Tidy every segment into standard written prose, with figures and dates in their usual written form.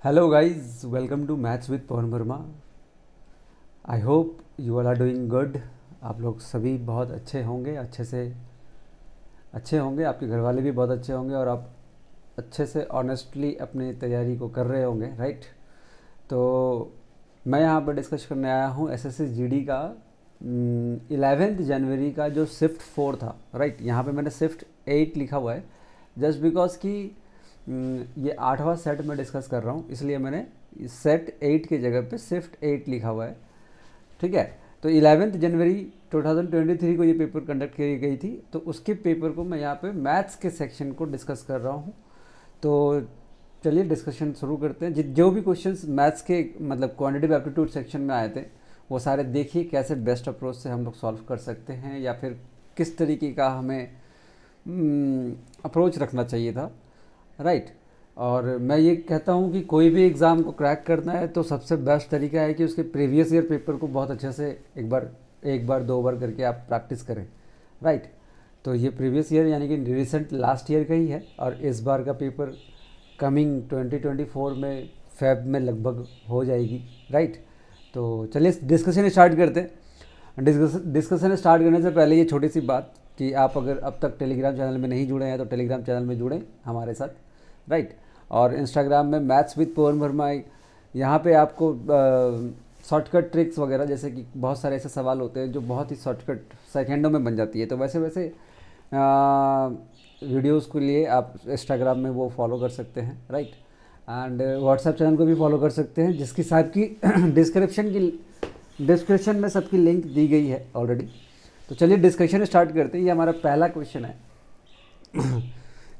Hello guys, welcome to Maths with Pawan Verma. I hope you all are doing good. आप लोग सभी बहुत अच्छे होंगे, अच्छे होंगे, आपके घर वाले भी बहुत अच्छे होंगे और आप अच्छे से ऑनेस्टली अपनी तैयारी को कर रहे होंगे, राइट। तो मैं यहाँ पर डिस्कस करने आया हूँ एसएससी जीडी का 11 जनवरी का जो शिफ्ट 4 था, राइट। यहाँ पे मैंने शिफ्ट 8 लिखा हुआ है जस्ट बिकॉज कि ये 8वां सेट में डिस्कस कर रहा हूँ, इसलिए मैंने सेट 8 की जगह पे शिफ्ट 8 लिखा हुआ है, ठीक है। तो 11 जनवरी 2023 को ये पेपर कंडक्ट की गई थी, तो उसके पेपर को मैं यहाँ पे मैथ्स के सेक्शन को डिस्कस कर रहा हूँ। तो चलिए डिस्कशन शुरू करते हैं। जो भी क्वेश्चंस मैथ्स के मतलब क्वांटिटेटिव एप्टीट्यूड सेक्शन में आए थे वो सारे देखिए, कैसे बेस्ट अप्रोच से हम लोग सॉल्व कर सकते हैं या फिर किस तरीके का हमें अप्रोच रखना चाहिए था, राइट। और मैं ये कहता हूँ कि कोई भी एग्ज़ाम को क्रैक करना है तो सबसे बेस्ट तरीका है कि उसके प्रीवियस ईयर पेपर को बहुत अच्छे से एक बार दो बार करके आप प्रैक्टिस करें, राइट। तो ये प्रीवियस ईयर यानी कि रिसेंट लास्ट ईयर का ही है और इस बार का पेपर कमिंग 2024 में फेब में लगभग हो जाएगी, राइट। तो चलिए डिस्कशन स्टार्ट करते हैं। डिस्कशन स्टार्ट करने से पहले ये छोटी सी बात कि आप अगर अब तक टेलीग्राम चैनल में नहीं जुड़े हैं तो टेलीग्राम चैनल में जुड़ें हमारे साथ, राइट। और इंस्टाग्राम में मैथ्स विद पवन वर्मा, यहाँ पे आपको शॉर्टकट ट्रिक्स वगैरह, जैसे कि बहुत सारे ऐसे सवाल होते हैं जो बहुत ही शॉर्टकट सेकेंडों में बन जाती है, तो वैसे वीडियोस के लिए आप इंस्टाग्राम में वो फॉलो कर सकते हैं, राइट। एंड व्हाट्सएप चैनल को भी फॉलो कर सकते हैं, जिसकी साथ की डिस्क्रिप्शन में सबकी लिंक दी गई है ऑलरेडी। तो चलिए डिस्कशन स्टार्ट करते हैं। ये हमारा पहला क्वेश्चन है।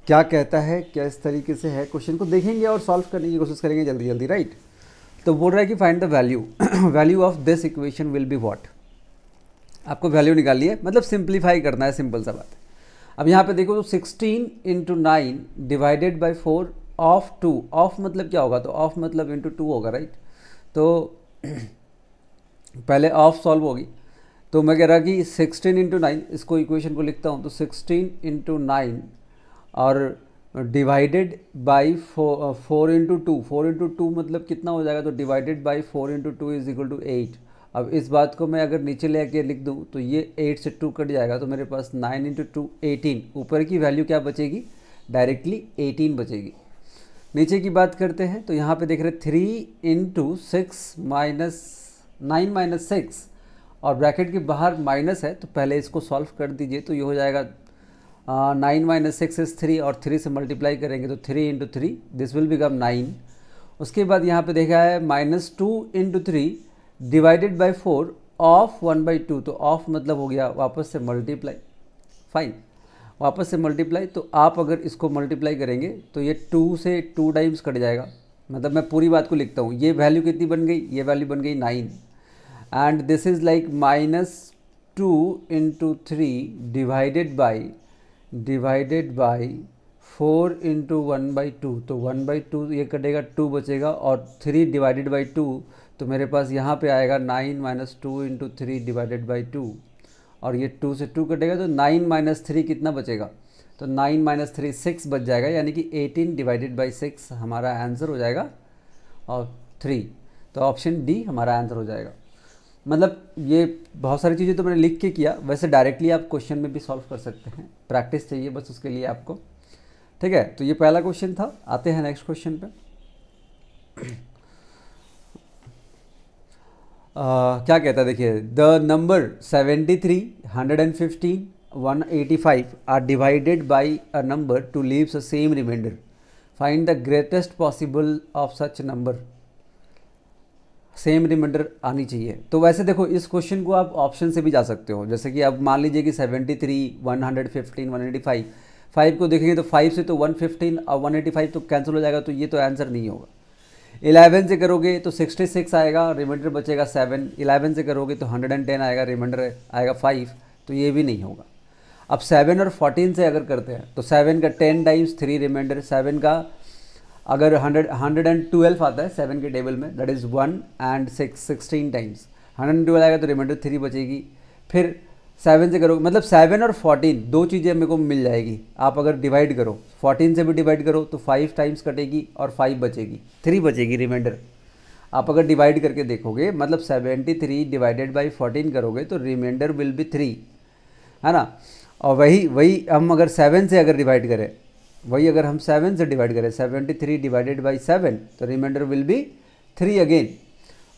क्या कहता है, क्या इस तरीके से है, क्वेश्चन को देखेंगे और सॉल्व करने की कोशिश करेंगे जल्दी जल्दी, राइट। तो बोल रहा है कि find the value of this equation will be what. आपको वैल्यू निकालनी है, मतलब सिंप्लीफाई करना है, सिंपल सा बात है। अब यहाँ पे देखो तो 16 × 9 डिवाइडेड बाई 4 ऑफ 2, ऑफ मतलब क्या होगा, तो ऑफ मतलब इंटू 2 होगा, राइट। तो पहले ऑफ सॉल्व होगी, तो मैं कह रहा कि 16 × 9, इसको इक्वेशन को लिखता हूँ तो 16 × 9 और डिवाइडेड बाई 4 × 2, 4 × 2 मतलब कितना हो जाएगा, तो divided by 4 × 2 is equal to 8। अब इस बात को मैं अगर नीचे ले आके लिख दूँ तो ये 8 से 2 कट जाएगा, तो मेरे पास 9 × 2 18, ऊपर की वैल्यू क्या बचेगी, डायरेक्टली 18 बचेगी। नीचे की बात करते हैं तो यहाँ पे देख रहे 3 × 6 -9 - 6 और ब्रैकेट के बाहर माइनस है, तो पहले इसको सॉल्व कर दीजिए। तो ये हो जाएगा 9 - 6 इज 3 और 3 से मल्टीप्लाई करेंगे तो 3 × 3 दिस विल बिकम 9। उसके बाद यहाँ पे देखा है -2 × 3 डिवाइडेड बाई 4 ऑफ 1/2, तो ऑफ मतलब हो गया वापस से मल्टीप्लाई, फाइन, वापस से मल्टीप्लाई। तो आप अगर इसको मल्टीप्लाई करेंगे तो ये 2 से 2 टाइम्स कट जाएगा, मतलब मैं पूरी बात को लिखता हूँ। ये वैल्यू कितनी बन गई, ये वैल्यू बन गई 9 and this is like -2 × 3 divided by 4 × 1/2, तो 1/2 ये कटेगा, 2 बचेगा और 3 डिवाइडेड बाई 2, तो मेरे पास यहाँ पे आएगा 9 - 2 × 3 डिवाइडेड बाई 2 और ये 2 से 2 कटेगा तो 9 - 3 कितना बचेगा, तो 9 - 3 6 बच जाएगा, यानी कि 18 डिवाइडेड बाई 6 हमारा आंसर हो जाएगा और 3, तो ऑप्शन डी हमारा आंसर हो जाएगा। मतलब ये बहुत सारी चीज़ें तो मैंने लिख के किया, वैसे डायरेक्टली आप क्वेश्चन में भी सॉल्व कर सकते हैं, प्रैक्टिस चाहिए बस उसके लिए आपको, ठीक है। तो ये पहला क्वेश्चन था। आते हैं नेक्स्ट क्वेश्चन पे। क्या कहता है, देखिए the number 73, 115, 185 are divided by a number to leaves a same remainder, find the greatest possible of such number. Same remainder आनी चाहिए। तो वैसे देखो इस क्वेश्चन को आप ऑप्शन से भी जा सकते हो, जैसे कि अब मान लीजिए कि 73, 115, 185, 5 को देखेंगे तो 5 से तो 115 और 185 तो कैंसिल हो जाएगा, तो ये तो आंसर नहीं होगा। 11 से करोगे तो 66 आएगा, रिमाइंडर बचेगा 7। 11 से करोगे तो 110 आएगा, रिमाइंडर आएगा 5, तो ये भी नहीं होगा। अब 7 और 14 से अगर करते हैं तो 7 का 10 टाइम्स 3 रिमाइंडर, 7 का अगर 112 आता है 7 के टेबल में, दैट इज़ 1 एंड 6 16 टाइम्स 112 आएगा तो रिमाइंडर 3 बचेगी। फिर 7 से करोगे मतलब 7 और 14 दो चीज़ें मेरे को मिल जाएगी। आप अगर डिवाइड करो 14 से भी डिवाइड करो तो 5 टाइम्स कटेगी और 5 बचेगी, 3 बचेगी रिमाइंडर। आप अगर डिवाइड करके देखोगे मतलब 73 डिवाइडेड बाई 14 करोगे तो रिमाइंडर विल बी 3, है ना। और वही हम अगर 7 से अगर डिवाइड करें, वही अगर हम 7 से डिवाइड करें 73 डिवाइडेड बाई 7 तो रिमाइंडर विल बी 3 अगेन।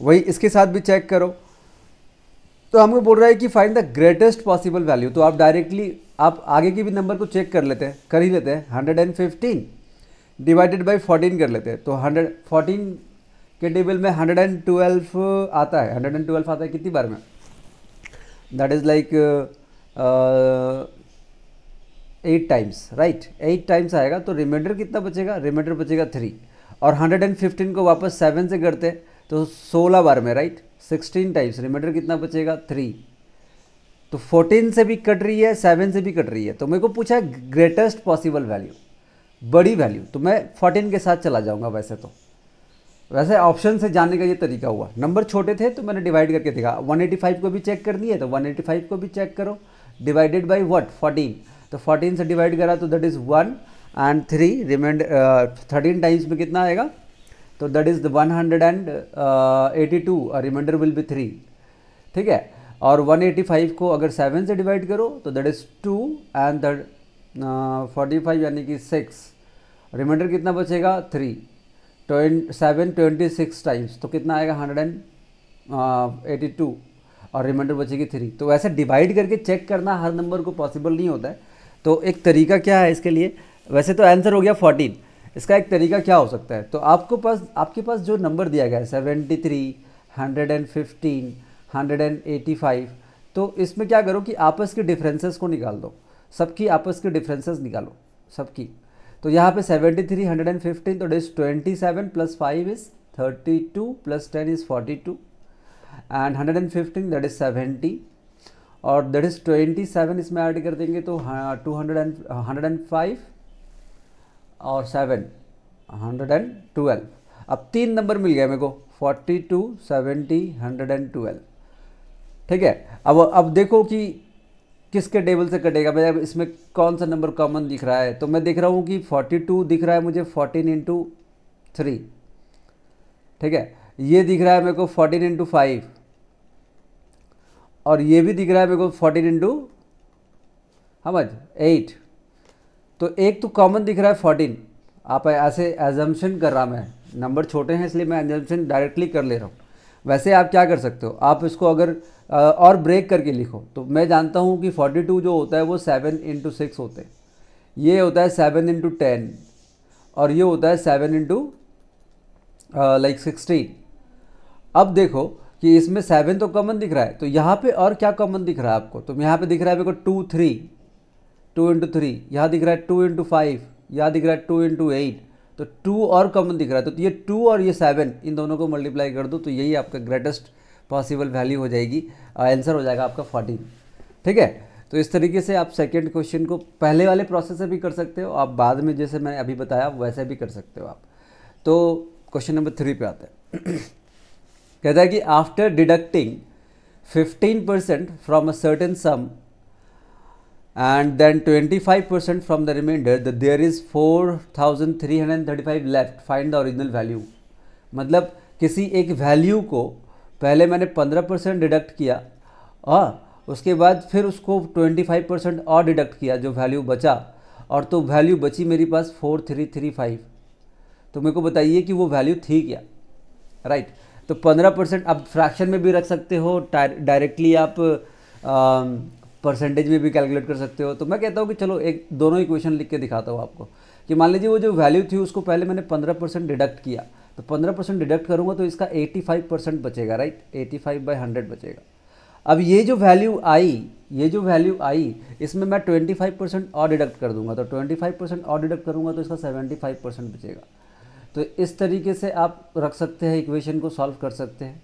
वही इसके साथ भी चेक करो तो हमको बोल रहा है कि find the greatest possible value. तो आप डायरेक्टली आप आगे की भी नंबर को चेक कर लेते हैं, कर ही लेते हैं। 115 डिवाइडेड बाई 14 कर लेते हैं तो 114 के टेबल में 112 आता है। 112 आता है कितनी बार में, that is like 8 times, right. 8 times आएगा तो रिमाइंडर कितना बचेगा, रिमाइंडर बचेगा 3। और 115 को वापस 7 से करते हैं तो 16 बार में, राइट। 16 टाइम्स रिमाइंडर कितना बचेगा 3। तो 14 से भी कट रही है, 7 से भी कट रही है। तो मेरे को पूछा है ग्रेटेस्ट पॉसिबल वैल्यू, बड़ी वैल्यू, तो मैं 14 के साथ चला जाऊंगा। वैसे ऑप्शन से जानने का ये तरीका हुआ। नंबर छोटे थे तो मैंने डिवाइड करके देखा। 185 को भी चेक करनी है तो 185 को भी चेक करो, डिवाइडेड बाई व्हाट 14। तो 14 से डिवाइड करा तो that is 1 and 3 remainder 13 times में कितना आएगा तो दैट इज़ 182 और रिमाइंडर विल बी 3, ठीक है। और 185 को अगर 7 से डिवाइड करो तो दैट इज़ 2 एंड 45 यानी कि 6, रिमाइंडर कितना बचेगा 3। 7 26 टाइम्स तो कितना आएगा 182 और रिमाइंडर बचेगी 3। तो वैसे डिवाइड करके चेक करना हर नंबर को पॉसिबल नहीं होता है। तो एक तरीका क्या है इसके लिए, वैसे तो आंसर हो गया 14, इसका एक तरीका क्या हो सकता है। तो आपके पास जो नंबर दिया गया है 73, 115, 185, तो इसमें क्या करो कि आपस के डिफरेंसेस को निकाल दो, सबकी आपस के डिफरेंसेस निकालो सबकी। तो यहाँ पे 73, 115 तो is 27 plus 5 is 32 plus 10 is 42 and 115 that is 70 और दैट इज 27 इसमें ऐड कर देंगे तो 105 और 7 112। अब 3 नंबर मिल गया मेरे को 42, 70, 112, ठीक है। अब देखो कि किसके टेबल से कटेगा, भाई अब इसमें कौन सा नंबर कॉमन दिख रहा है। तो मैं देख रहा हूँ कि 42 दिख रहा है मुझे 14 इंटू 3, ठीक है। ये दिख रहा है मेरे को 14 इंटू 5 और ये भी दिख रहा है मेरे को 14 इंटू 8। तो एक तो कॉमन दिख रहा है 14। आप ऐसे एजम्पशन कर रहा मैं, नंबर छोटे हैं इसलिए मैं एजम्पशन डायरेक्टली कर ले रहा हूँ। वैसे आप क्या कर सकते हो, आप इसको अगर और ब्रेक करके लिखो तो मैं जानता हूँ कि 42 जो होता है वो 7 इंटू 6 होते हैं, ये होता है 7 इंटू 10 और ये होता है 7 इंटू लाइक 16। अब देखो कि इसमें 7 तो कॉमन दिख रहा है, तो यहाँ पे और क्या कॉमन दिख रहा है आपको, तो यहाँ पे दिख रहा है मेरे को 2 3, 2 इंटू 3, यहाँ दिख रहा है 2 इंटू 5, यहाँ दिख रहा है 2 इंटू 8, तो 2 और कॉमन दिख रहा है। तो ये 2 और ये 7 इन दोनों को मल्टीप्लाई कर दो तो यही आपका ग्रेटेस्ट पॉसिबल वैल्यू हो जाएगी, आंसर हो जाएगा आपका 14, ठीक है। तो इस तरीके से आप सेकंड क्वेश्चन को पहले वाले प्रोसेस से भी कर सकते हो, आप बाद में जैसे मैंने अभी बताया वैसे भी कर सकते हो आप। तो क्वेश्चन नंबर 3 पे आते हैं। कहता है कि after deducting 15% from a certain some and then 25% from the remainder that there is 4335 left, find the original value। मतलब किसी एक वैल्यू को पहले मैंने 15% डिडक्ट किया और उसके बाद फिर उसको 25% और डिडक्ट किया जो वैल्यू बचा, और तो वैल्यू बची मेरे पास 4335। तो मेरे को बताइए कि वो वैल्यू थी क्या, राइट। तो 15% आप फ्रैक्शन में भी रख सकते हो, डायरेक्टली आप परसेंटेज में भी कैलकुलेट कर सकते हो। तो मैं कहता हूँ कि चलो एक दोनों इक्वेशन लिख के दिखाता हूँ आपको कि मान लीजिए वो जो वैल्यू थी उसको पहले मैंने 15% डिडक्ट किया, तो 15% डिडक्ट करूँगा तो इसका 85% बचेगा, राइट। 85/100 बचेगा। अब ये जो वैल्यू आई इसमें मैं 25% और डिडक्ट कर दूंगा, तो 25% और डिडक्ट करूँगा तो इसका 75% बचेगा। तो इस तरीके से आप रख सकते हैं, इक्वेशन को सॉल्व कर सकते हैं,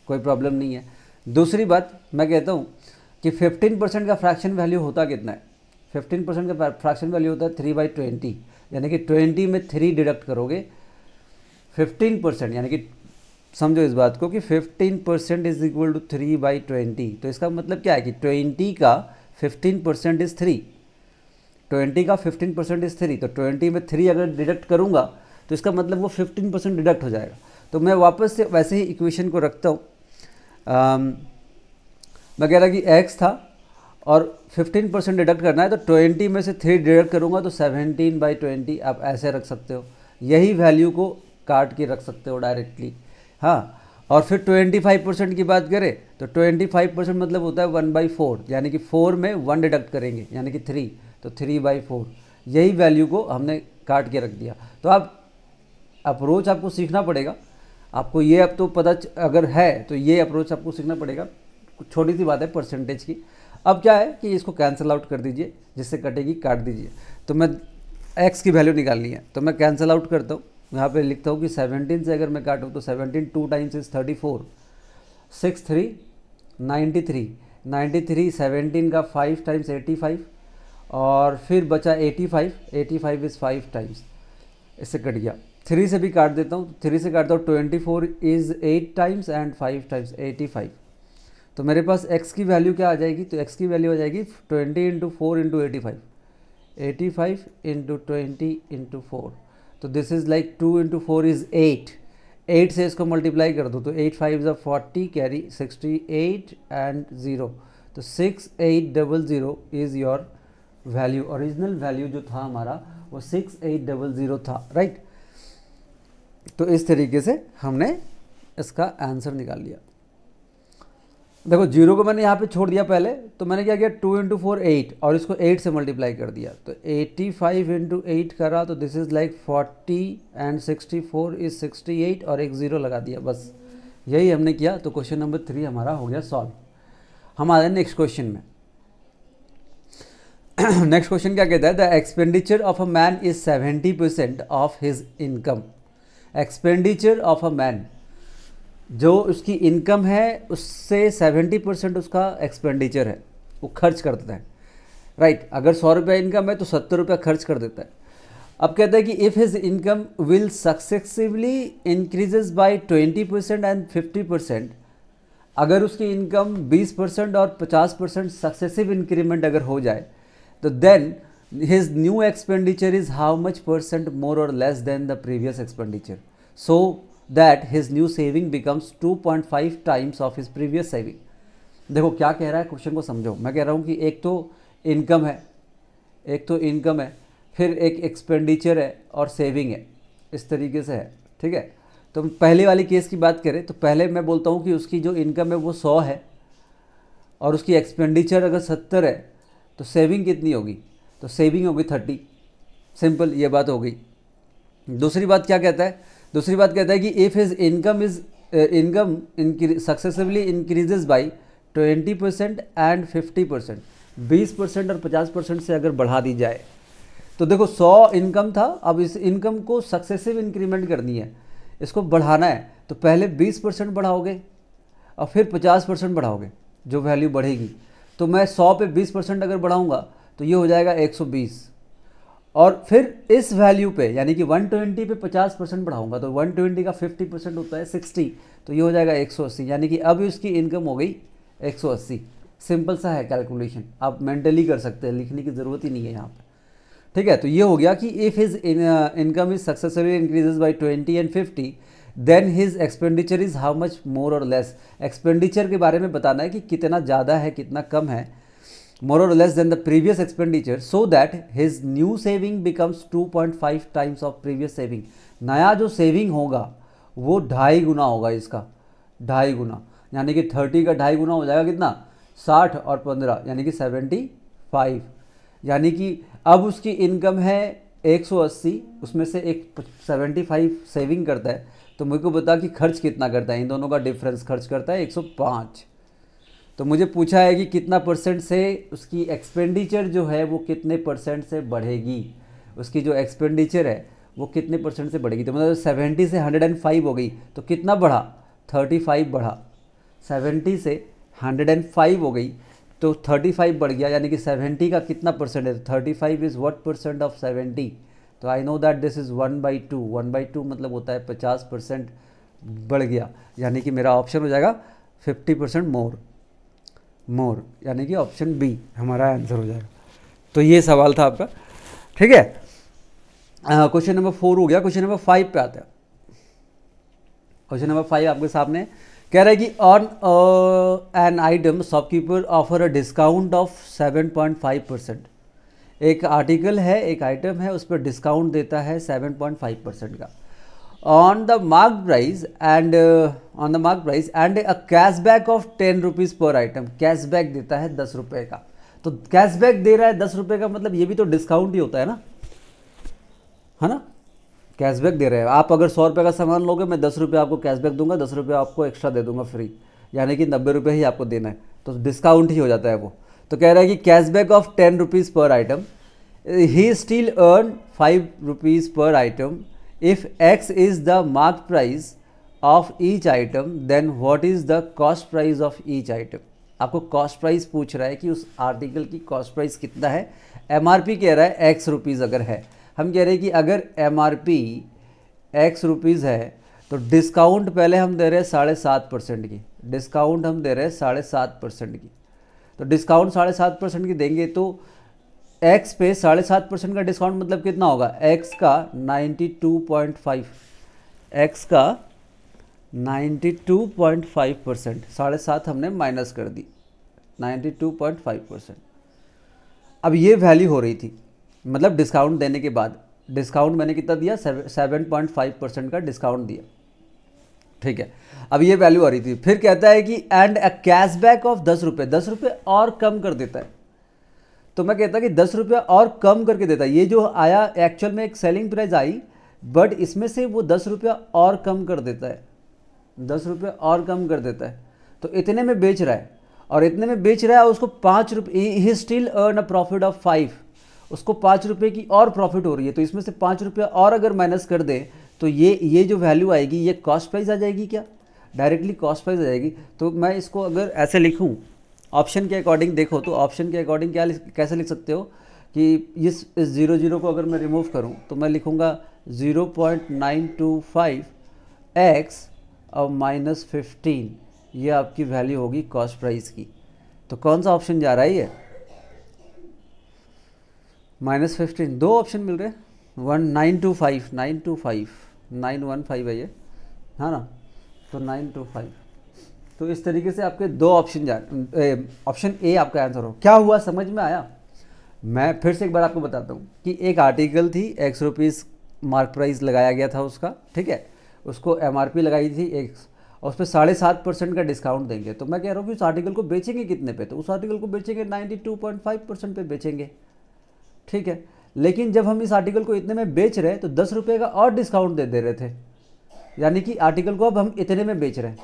कोई प्रॉब्लम नहीं है। दूसरी बात मैं कहता हूँ कि 15% का फ्रैक्शन वैल्यू होता कितना है, 15% का फ्रैक्शन वैल्यू होता है 3/20, यानी कि 20 में 3 डिडक्ट करोगे 15% यानी कि समझो इस बात को कि 15% इज इक्वल टू 3/20। तो इसका मतलब क्या है कि 20 का 15% इज 3, 20 का 15% इज 3। तो 20 में 3 अगर डिडक्ट करूँगा तो इसका मतलब वो 15% डिडक्ट हो जाएगा। तो मैं वापस से वैसे ही इक्वेशन को रखता हूँ। मैं कह रहा कि x था और 15% डिडक्ट करना है, तो 20 में से 3 डिडक्ट करूँगा तो 17/20 आप ऐसे रख सकते हो। यही वैल्यू को काट के रख सकते हो डायरेक्टली। हाँ, और फिर 25% की बात करें तो 25% मतलब होता है 1/4, यानी कि 4 में 1 डिडक्ट करेंगे यानी कि 3, तो 3/4। यही वैल्यू को हमने काट के रख दिया। तो आप अप्रोच आपको सीखना पड़ेगा। आपको ये अब तो पता अगर है तो ये अप्रोच आपको सीखना पड़ेगा। कुछ छोटी सी बात है परसेंटेज की। अब क्या है कि इसको कैंसिल आउट कर दीजिए, जिससे कटेगी काट दीजिए। तो मैं x की वैल्यू निकालनी है तो मैं कैंसिल आउट करता हूँ। यहाँ पे लिखता हूँ कि 17 से अगर मैं काटूँ तो 17 2 टाइम्स इज 34, 6 3 93, 93 17 का 5 टाइम्स 85 और फिर बचा 85, 85 इज़ 5 टाइम्स, इससे कट गया। 3 से भी काट देता हूँ, 3 से काटता हूँ 24 इज़ 8 टाइम्स एंड 5 टाइम्स 85। तो मेरे पास x की वैल्यू क्या आ जाएगी, तो x की वैल्यू आ जाएगी 20 इंटू 4 इंटू 85, 85 इंटू 20 इंटू 4। तो this is like 2 into 4 is 8, 8 से इसको मल्टीप्लाई कर दो तो 8 5 इज़ 40 कैरी 68 एंड 0। तो 6800 is your value. Original value जो था हमारा वो 6800 था, राइट। तो इस तरीके से हमने इसका आंसर निकाल लिया। देखो 0 को मैंने यहाँ पे छोड़ दिया पहले, तो मैंने क्या किया 2 इंटू 4 8 और इसको 8 से मल्टीप्लाई कर दिया। तो 85 इंटू 8 करा तो this is like 40 and 64 is 68 और एक 0 लगा दिया, बस यही हमने किया। तो क्वेश्चन नंबर 3 हमारा हो गया सॉल्व। हम आ रहे हैं नेक्स्ट क्वेश्चन में। नेक्स्ट क्वेश्चन क्या कहता है, the expenditure of a man is 70% of his income. Expenditure of a man, जो उसकी इनकम है उससे 70% उसका एक्सपेंडिचर है, वो खर्च कर देता है, राइट। अगर 100 रुपये इनकम है तो 70 रुपये खर्च कर देता है। अब कहता है कि if his income will successively increases by 20% and 50%, अगर उसकी इनकम 20% और 50% सक्सेसिव इंक्रीमेंट अगर हो जाए तो then his new expenditure is how much percent more और less than the previous expenditure, so that his new saving becomes 2.5 times of his previous saving. देखो क्या कह रहा है, क्वेश्चन को समझो। मैं कह रहा हूँ कि एक तो इनकम है, फिर एक एक्सपेंडिचर है और सेविंग है, इस तरीके से है, ठीक है। तो पहले वाली केस की बात करें तो पहले मैं बोलता हूँ कि उसकी जो इनकम है वो 100 है और उसकी एक्सपेंडिचर अगर 70 है तो सेविंग कितनी होगी, तो सेविंग होगी 30। सिंपल ये बात हो गई। दूसरी बात क्या कहता है, दूसरी बात कहता है कि if his income successively increases by 20% and 50%, 20% और 50% से अगर बढ़ा दी जाए तो देखो 100 इनकम था, अब इस इनकम को सक्सेसिव इंक्रीमेंट करनी है, इसको बढ़ाना है। तो पहले 20% बढ़ाओगे और फिर 50% बढ़ाओगे, जो वैल्यू बढ़ेगी। तो मैं 100 पे 20% अगर बढ़ाऊंगा तो ये हो जाएगा 120, और फिर इस वैल्यू पे यानी कि 120 पे 50% बढ़ाऊंगा तो 120 का 50% होता है 60, तो ये हो जाएगा 180, यानी कि अब इसकी इनकम हो गई 180। सिंपल सा है कैलकुलेशन, आप मेंटली कर सकते हैं, लिखने की ज़रूरत ही नहीं है यहाँ पे, ठीक है। तो ये हो गया कि if his income is successfully increases by 20 and 50 then his expenditure is how much more और लेस। एक्सपेंडिचर के बारे में बताना है कि कितना ज़्यादा है कितना कम है, more or less than the previous expenditure, so that his new saving becomes 2.5 times of previous saving। नया जो सेविंग होगा वो 2.5 गुना होगा इसका, 2.5 गुना, यानी कि 30 का 2.5 गुना हो जाएगा कितना, 60 और 15 यानी कि 75। यानी कि अब उसकी इनकम है 180, उसमें से एक 75 सेविंग करता है, तो मेरे को बता कि खर्च कितना करता है, इन दोनों का डिफरेंस खर्च करता है 105। तो मुझे पूछा है कि कितना परसेंट से उसकी एक्सपेंडिचर जो है वो कितने परसेंट से बढ़ेगी, उसकी जो एक्सपेंडिचर है वो कितने परसेंट से बढ़ेगी। तो मतलब 70 से 105 हो गई तो कितना बढ़ा, 35 बढ़ा। 70 से 105 हो गई तो 35 बढ़ गया, यानी कि 70 का कितना परसेंट है, 35 इज़ व्हाट परसेंट ऑफ 70। तो I know that this is 1/2, 1/2 मतलब होता है 50% बढ़ गया, यानी कि मेरा ऑप्शन हो जाएगा 50% मोर, यानी कि ऑप्शन बी हमारा आंसर हो जाएगा। तो ये सवाल था आपका, ठीक है। क्वेश्चन नंबर 4 हो गया। क्वेश्चन नंबर 5 पे आता है। क्वेश्चन नंबर 5 आपके सामने कह रहा है कि on an item shopkeeper offer a discount of 7.5%। एक आर्टिकल है, एक आइटम है, उस पर डिस्काउंट देता है 7.5% का on the mark price and a cashback of 10 rupees per item. Cashback देता है 10 रुपये का। तो कैशबैक दे रहा है 10 रुपये का, मतलब ये भी तो डिस्काउंट ही होता है ना। कैशबैक दे रहे हैं। आप अगर 100 रुपये का सामान लोगे, मैं 10 रुपये आपको कैशबैक दूंगा, 10 रुपये आपको एक्स्ट्रा दे दूंगा फ्री, यानी कि 90 रुपये ही आपको देना है, तो डिस्काउंट ही हो जाता है वो। तो कह रहा है कि cashback of 10 rupees per item, he still earn 5 rupees per item. If X is the mark price of each item, then what is the cost price of each item. आपको कॉस्ट प्राइस पूछ रहा है कि उस article की cost price कितना है। MRP कह रहा है एक्स रुपीज़ अगर है, हम कह रहे हैं कि अगर एमआरपी एक्स रुपीज़ है तो डिस्काउंट पहले हम दे रहे हैं 7.5% की, डिस्काउंट हम दे रहे हैं 7.5% की। तो डिस्काउंट 7.5% की देंगे तो एक्स पे 7.5% का डिस्काउंट मतलब कितना होगा, एक्स का 92.5, एक्स का 92.5%, 7.5 हमने माइनस कर दी, 92.5%। अब ये वैल्यू हो रही थी, मतलब डिस्काउंट देने के बाद, डिस्काउंट मैंने कितना दिया, 7.5% का डिस्काउंट दिया, ठीक है। अब ये वैल्यू आ रही थी। फिर कहता है कि एंड अ कैशबैक ऑफ 10 रुपये, 10 रुपये और कम कर देता है। तो मैं कहता कि 10 रुपये और कम करके देता है। ये जो आया एक्चुअल में एक सेलिंग प्राइस आई, बट इसमें से वो 10 रुपये और कम कर देता है, 10 रुपये और कम कर देता है। तो इतने में बेच रहा है, और इतने में बेच रहा है, उसको 5 रुपये, ही still earn a profit of 5, उसको 5 रुपये की और प्रॉफिट हो रही है। तो इसमें से 5 रुपये और अगर माइनस कर दें तो ये जो वैल्यू आएगी ये कॉस्ट प्राइस आ जाएगी, क्या डायरेक्टली कॉस्ट प्राइस आ जाएगी। तो मैं इसको अगर ऐसे लिखूं, ऑप्शन के अकॉर्डिंग देखो, तो ऑप्शन के अकॉर्डिंग कैसे लिख सकते हो कि इस 0 को अगर मैं रिमूव करूं तो मैं लिखूंगा 0.925 एक्स और -15, ये आपकी वैल्यू होगी कॉस्ट प्राइस की। तो कौन सा ऑप्शन जा रहा है ये, -15। दो ऑप्शन मिल रहे हैं, 925 915 है ये, है ना, तो 925। तो इस तरीके से आपके दो ऑप्शन जा, ऑप्शन ए आपका आंसर हो। क्या हुआ, समझ में आया। मैं फिर से एक बार आपको बताता हूँ कि एक आर्टिकल थी, एक्स रुपीज़ मार्क प्राइस लगाया गया था उसका, ठीक है, उसको एमआरपी लगाई थी एक्स, और उस पर 7.5% का डिस्काउंट देंगे। तो मैं कह रहा हूँ कि उस आर्टिकल को बेचेंगे कितने पे, तो उस आर्टिकल को बेचेंगे 92.5% पे बेचेंगे, ठीक है। लेकिन जब हम इस आर्टिकल को इतने में बेच रहे हैं तो 10 रुपये का और डिस्काउंट दे रहे थे, यानी कि आर्टिकल को अब हम इतने में बेच रहे हैं।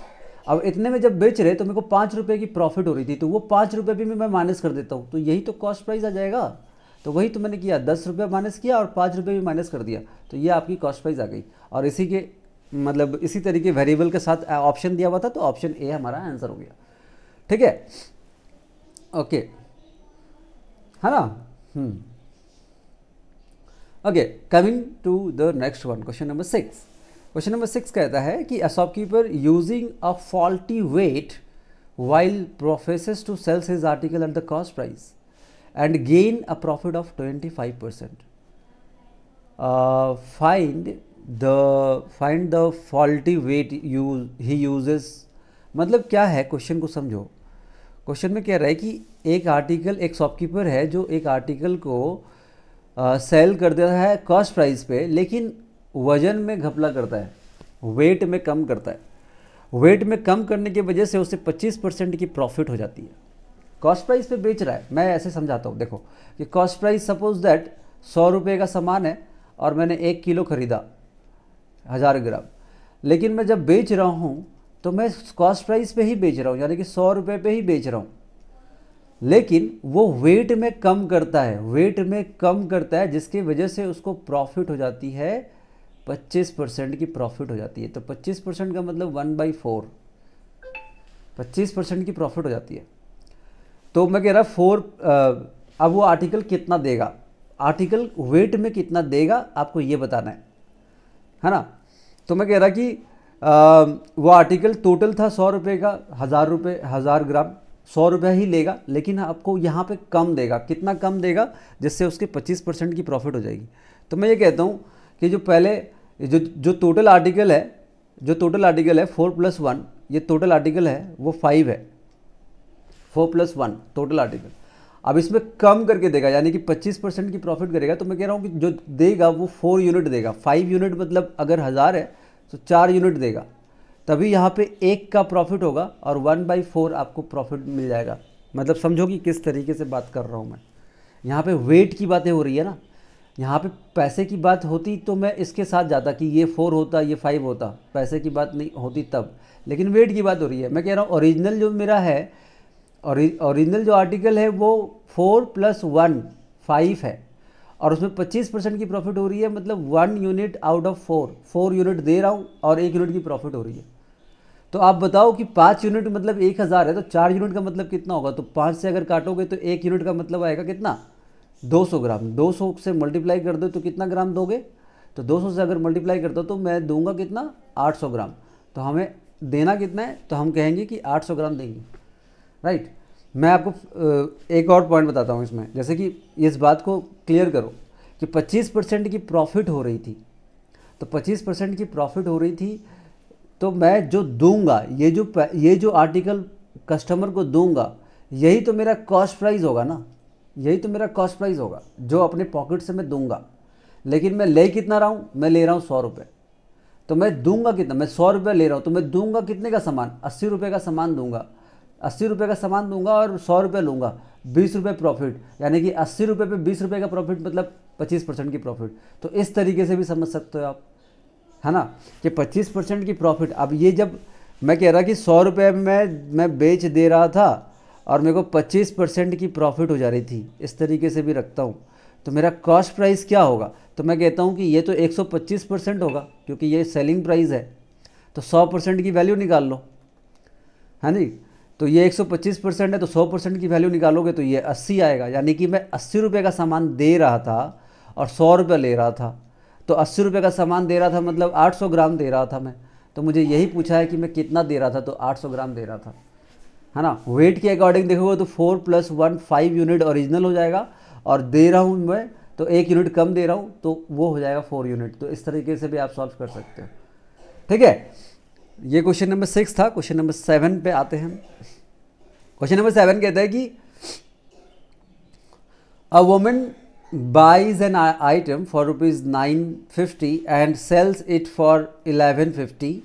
अब इतने में जब बेच रहे तो मेरे को 5 रुपये की प्रॉफिट हो रही थी, तो वो 5 रुपये भी मैं माइनस कर देता हूँ, तो यही तो कॉस्ट प्राइस आ जाएगा। तो वही तो मैंने किया, 10 रुपये माइनस किया और 5 रुपये भी माइनस कर दिया, तो ये आपकी कॉस्ट प्राइस आ गई। और इसी के मतलब इसी तरीके वेरिएबल के साथ ऑप्शन दिया हुआ था, तो ऑप्शन ए हमारा आंसर हो गया, ठीक है, ओके, है ना। Okay, coming to the next one, question number 6। Question number 6 कहता है कि a shopkeeper using a faulty weight while professes to sell his article at the cost price and gain a profit of 25%. Find the faulty weight he uses। मतलब क्या है, question को समझो। Question में कह रहा है कि एक आर्टिकल, एक शॉपकीपर है जो एक आर्टिकल को सेल कर देता है कॉस्ट प्राइस पे, लेकिन वजन में घपला करता है, वेट में कम करता है। वेट में कम करने की वजह से उसे 25% की प्रॉफिट हो जाती है। कॉस्ट प्राइस पे बेच रहा है, मैं ऐसे समझाता हूँ, देखो कि कॉस्ट प्राइस सपोज दैट 100 रुपये का सामान है और मैंने 1 किलो ख़रीदा 1000 ग्राम, लेकिन मैं जब बेच रहा हूँ तो मैं कॉस्ट प्राइस पे ही बेच रहा हूँ, यानी कि 100 रुपये पे ही बेच रहा हूँ, लेकिन वो वेट में कम करता है, वेट में कम करता है, जिसकी वजह से उसको प्रॉफिट हो जाती है 25% की प्रॉफिट हो जाती है। तो 25% का मतलब 1/4, 25% की प्रॉफिट हो जाती है। तो मैं कह रहा 4, अब वो आर्टिकल कितना देगा, आर्टिकल वेट में कितना देगा आपको ये बताना है ना। तो मैं कह रहा कि वो आर्टिकल टोटल था 100 रुपये का, 1000 ग्राम, 100 रुपये ही लेगा, लेकिन आपको यहाँ पे कम देगा। कितना कम देगा? जिससे उसके 25% की प्रॉफिट हो जाएगी। तो मैं ये कहता हूँ कि जो पहले जो टोटल आर्टिकल है 4+1, ये टोटल आर्टिकल है वो 5 है, 4+1 टोटल आर्टिकल। अब इसमें कम करके देगा, यानी कि 25% की प्रॉफिट करेगा। तो मैं कह रहा हूँ कि जो देगा वो 4 यूनिट देगा। 5 यूनिट मतलब अगर 1000 है तो 4 यूनिट देगा, तभी यहाँ पे 1 का प्रॉफिट होगा और 1/4 आपको प्रॉफिट मिल जाएगा। मतलब समझो कि किस तरीके से बात कर रहा हूँ मैं। यहाँ पे वेट की बातें हो रही है ना, यहाँ पे पैसे की बात होती तो मैं इसके साथ जाता कि ये 4 होता, ये 5 होता, पैसे की बात नहीं होती तब, लेकिन वेट की बात हो रही है। मैं कह रहा हूँ ओरिजिनल जो मेरा है, ओरिजिनल जो आर्टिकल है वो 4+1 5 है, और उसमें 25% की प्रॉफिट हो रही है। मतलब 1 यूनिट आउट ऑफ 4 यूनिट दे रहा हूँ और 1 यूनिट की प्रॉफिट हो रही है। तो आप बताओ कि 5 यूनिट मतलब 1000 है, तो 4 यूनिट का मतलब कितना होगा? तो 5 से अगर काटोगे तो 1 यूनिट का मतलब आएगा कितना? 200 ग्राम। 200 से मल्टीप्लाई कर दो तो कितना ग्राम दोगे? तो 200 से अगर मल्टीप्लाई कर दो तो मैं दूंगा कितना? 800 ग्राम। तो हमें देना कितना है? तो हम कहेंगे कि 800 ग्राम देंगे, राइट। मैं आपको एक और पॉइंट बताता हूँ इसमें, जैसे कि इस बात को क्लियर करो कि 25% की प्रॉफिट हो रही थी, तो 25% की प्रॉफिट हो रही थी, तो मैं जो दूंगा, ये जो आर्टिकल कस्टमर को दूंगा, यही तो मेरा कॉस्ट प्राइस होगा ना, यही तो मेरा कॉस्ट प्राइस होगा जो अपने पॉकेट से मैं दूंगा। लेकिन मैं ले कितना रहा हूँ? मैं ले रहा हूँ 100 रुपये। तो मैं दूंगा कितना? मैं 100 रुपये ले रहा हूँ, तो मैं दूंगा कितने का सामान? 80 रुपये का सामान दूंगा। 80 रुपये का सामान दूंगा और 100 रुपये लूँगा, 20 रुपये प्रॉफिट, यानी कि 80 रुपये पे 20 रुपये का प्रॉफिट मतलब 25% की प्रॉफिट। तो इस तरीके से भी समझ सकते हो आप, है ना, कि 25% की प्रॉफिट। अब ये जब मैं कह रहा कि 100 रुपये में मैं बेच दे रहा था और मेरे को 25% की प्रॉफिट हो जा रही थी, इस तरीके से भी रखता हूँ, तो मेरा कॉस्ट प्राइस क्या होगा? तो मैं कहता हूँ कि ये तो 125% होगा, क्योंकि ये सेलिंग प्राइस है। तो 100% की वैल्यू निकाल लो, है नहीं? तो ये 125% है, तो 100% की वैल्यू निकालोगे तो ये 80 आएगा। यानी कि मैं 80 रुपये का सामान दे रहा था और 100 रुपये ले रहा था, तो 80 रुपये का सामान दे रहा था मतलब 800 ग्राम दे रहा था मैं। तो मुझे यही पूछा है कि मैं कितना दे रहा था, तो 800 ग्राम दे रहा था, है ना। वेट के अकॉर्डिंग देखोगे तो 4+1 5 यूनिट ओरिजिनल हो जाएगा, और दे रहा हूँ मैं तो 1 यूनिट कम दे रहा हूँ, तो वो हो जाएगा 4 यूनिट। तो इस तरीके से भी आप सॉल्व कर सकते हो, ठीक है। ये क्वेश्चन नंबर 6 था। क्वेश्चन नंबर 7 पे आते हैं। क्वेश्चन नंबर 7 कहता है कि a woman buys an item for ₹950 and sells it for $1150.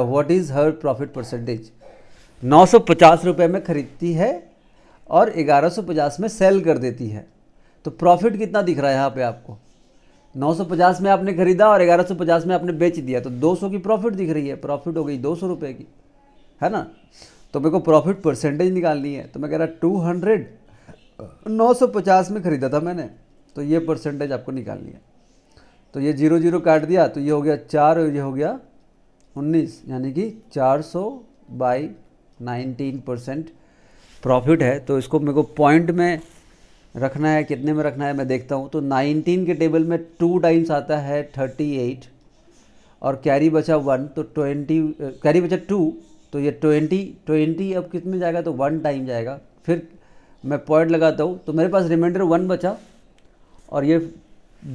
What is her profit percentage? 950 रुपये में खरीदती है और 1150 में सेल कर देती है। तो प्रॉफिट कितना दिख रहा है यहाँ पे आपको? 950 में आपने खरीदा और 1150 में आपने बेच दिया, तो 200 की प्रॉफिट दिख रही है। प्रॉफिट हो गई 200 रुपये की, है ना। तो मेरे को प्रॉफिट परसेंटेज निकालनी है। तो मैं कह रहा 200, 950 में खरीदा था मैंने, तो ये परसेंटेज आपको निकालनी है। तो ये 0 0 काट दिया, तो ये हो गया 4 और ये हो गया 19, यानी कि 400/19% प्रॉफिट है। तो इसको मेरे को पॉइंट में रखना है, कितने में रखना है मैं देखता हूँ। तो 19 के टेबल में 2 टाइम्स आता है 38, और कैरी बचा 1, तो 20, कैरी बचा 2, तो ये 20 अब कितने जाएगा? तो 1 टाइम जाएगा। फिर मैं पॉइंट लगाता हूँ, तो मेरे पास रिमाइंडर 1 बचा, और ये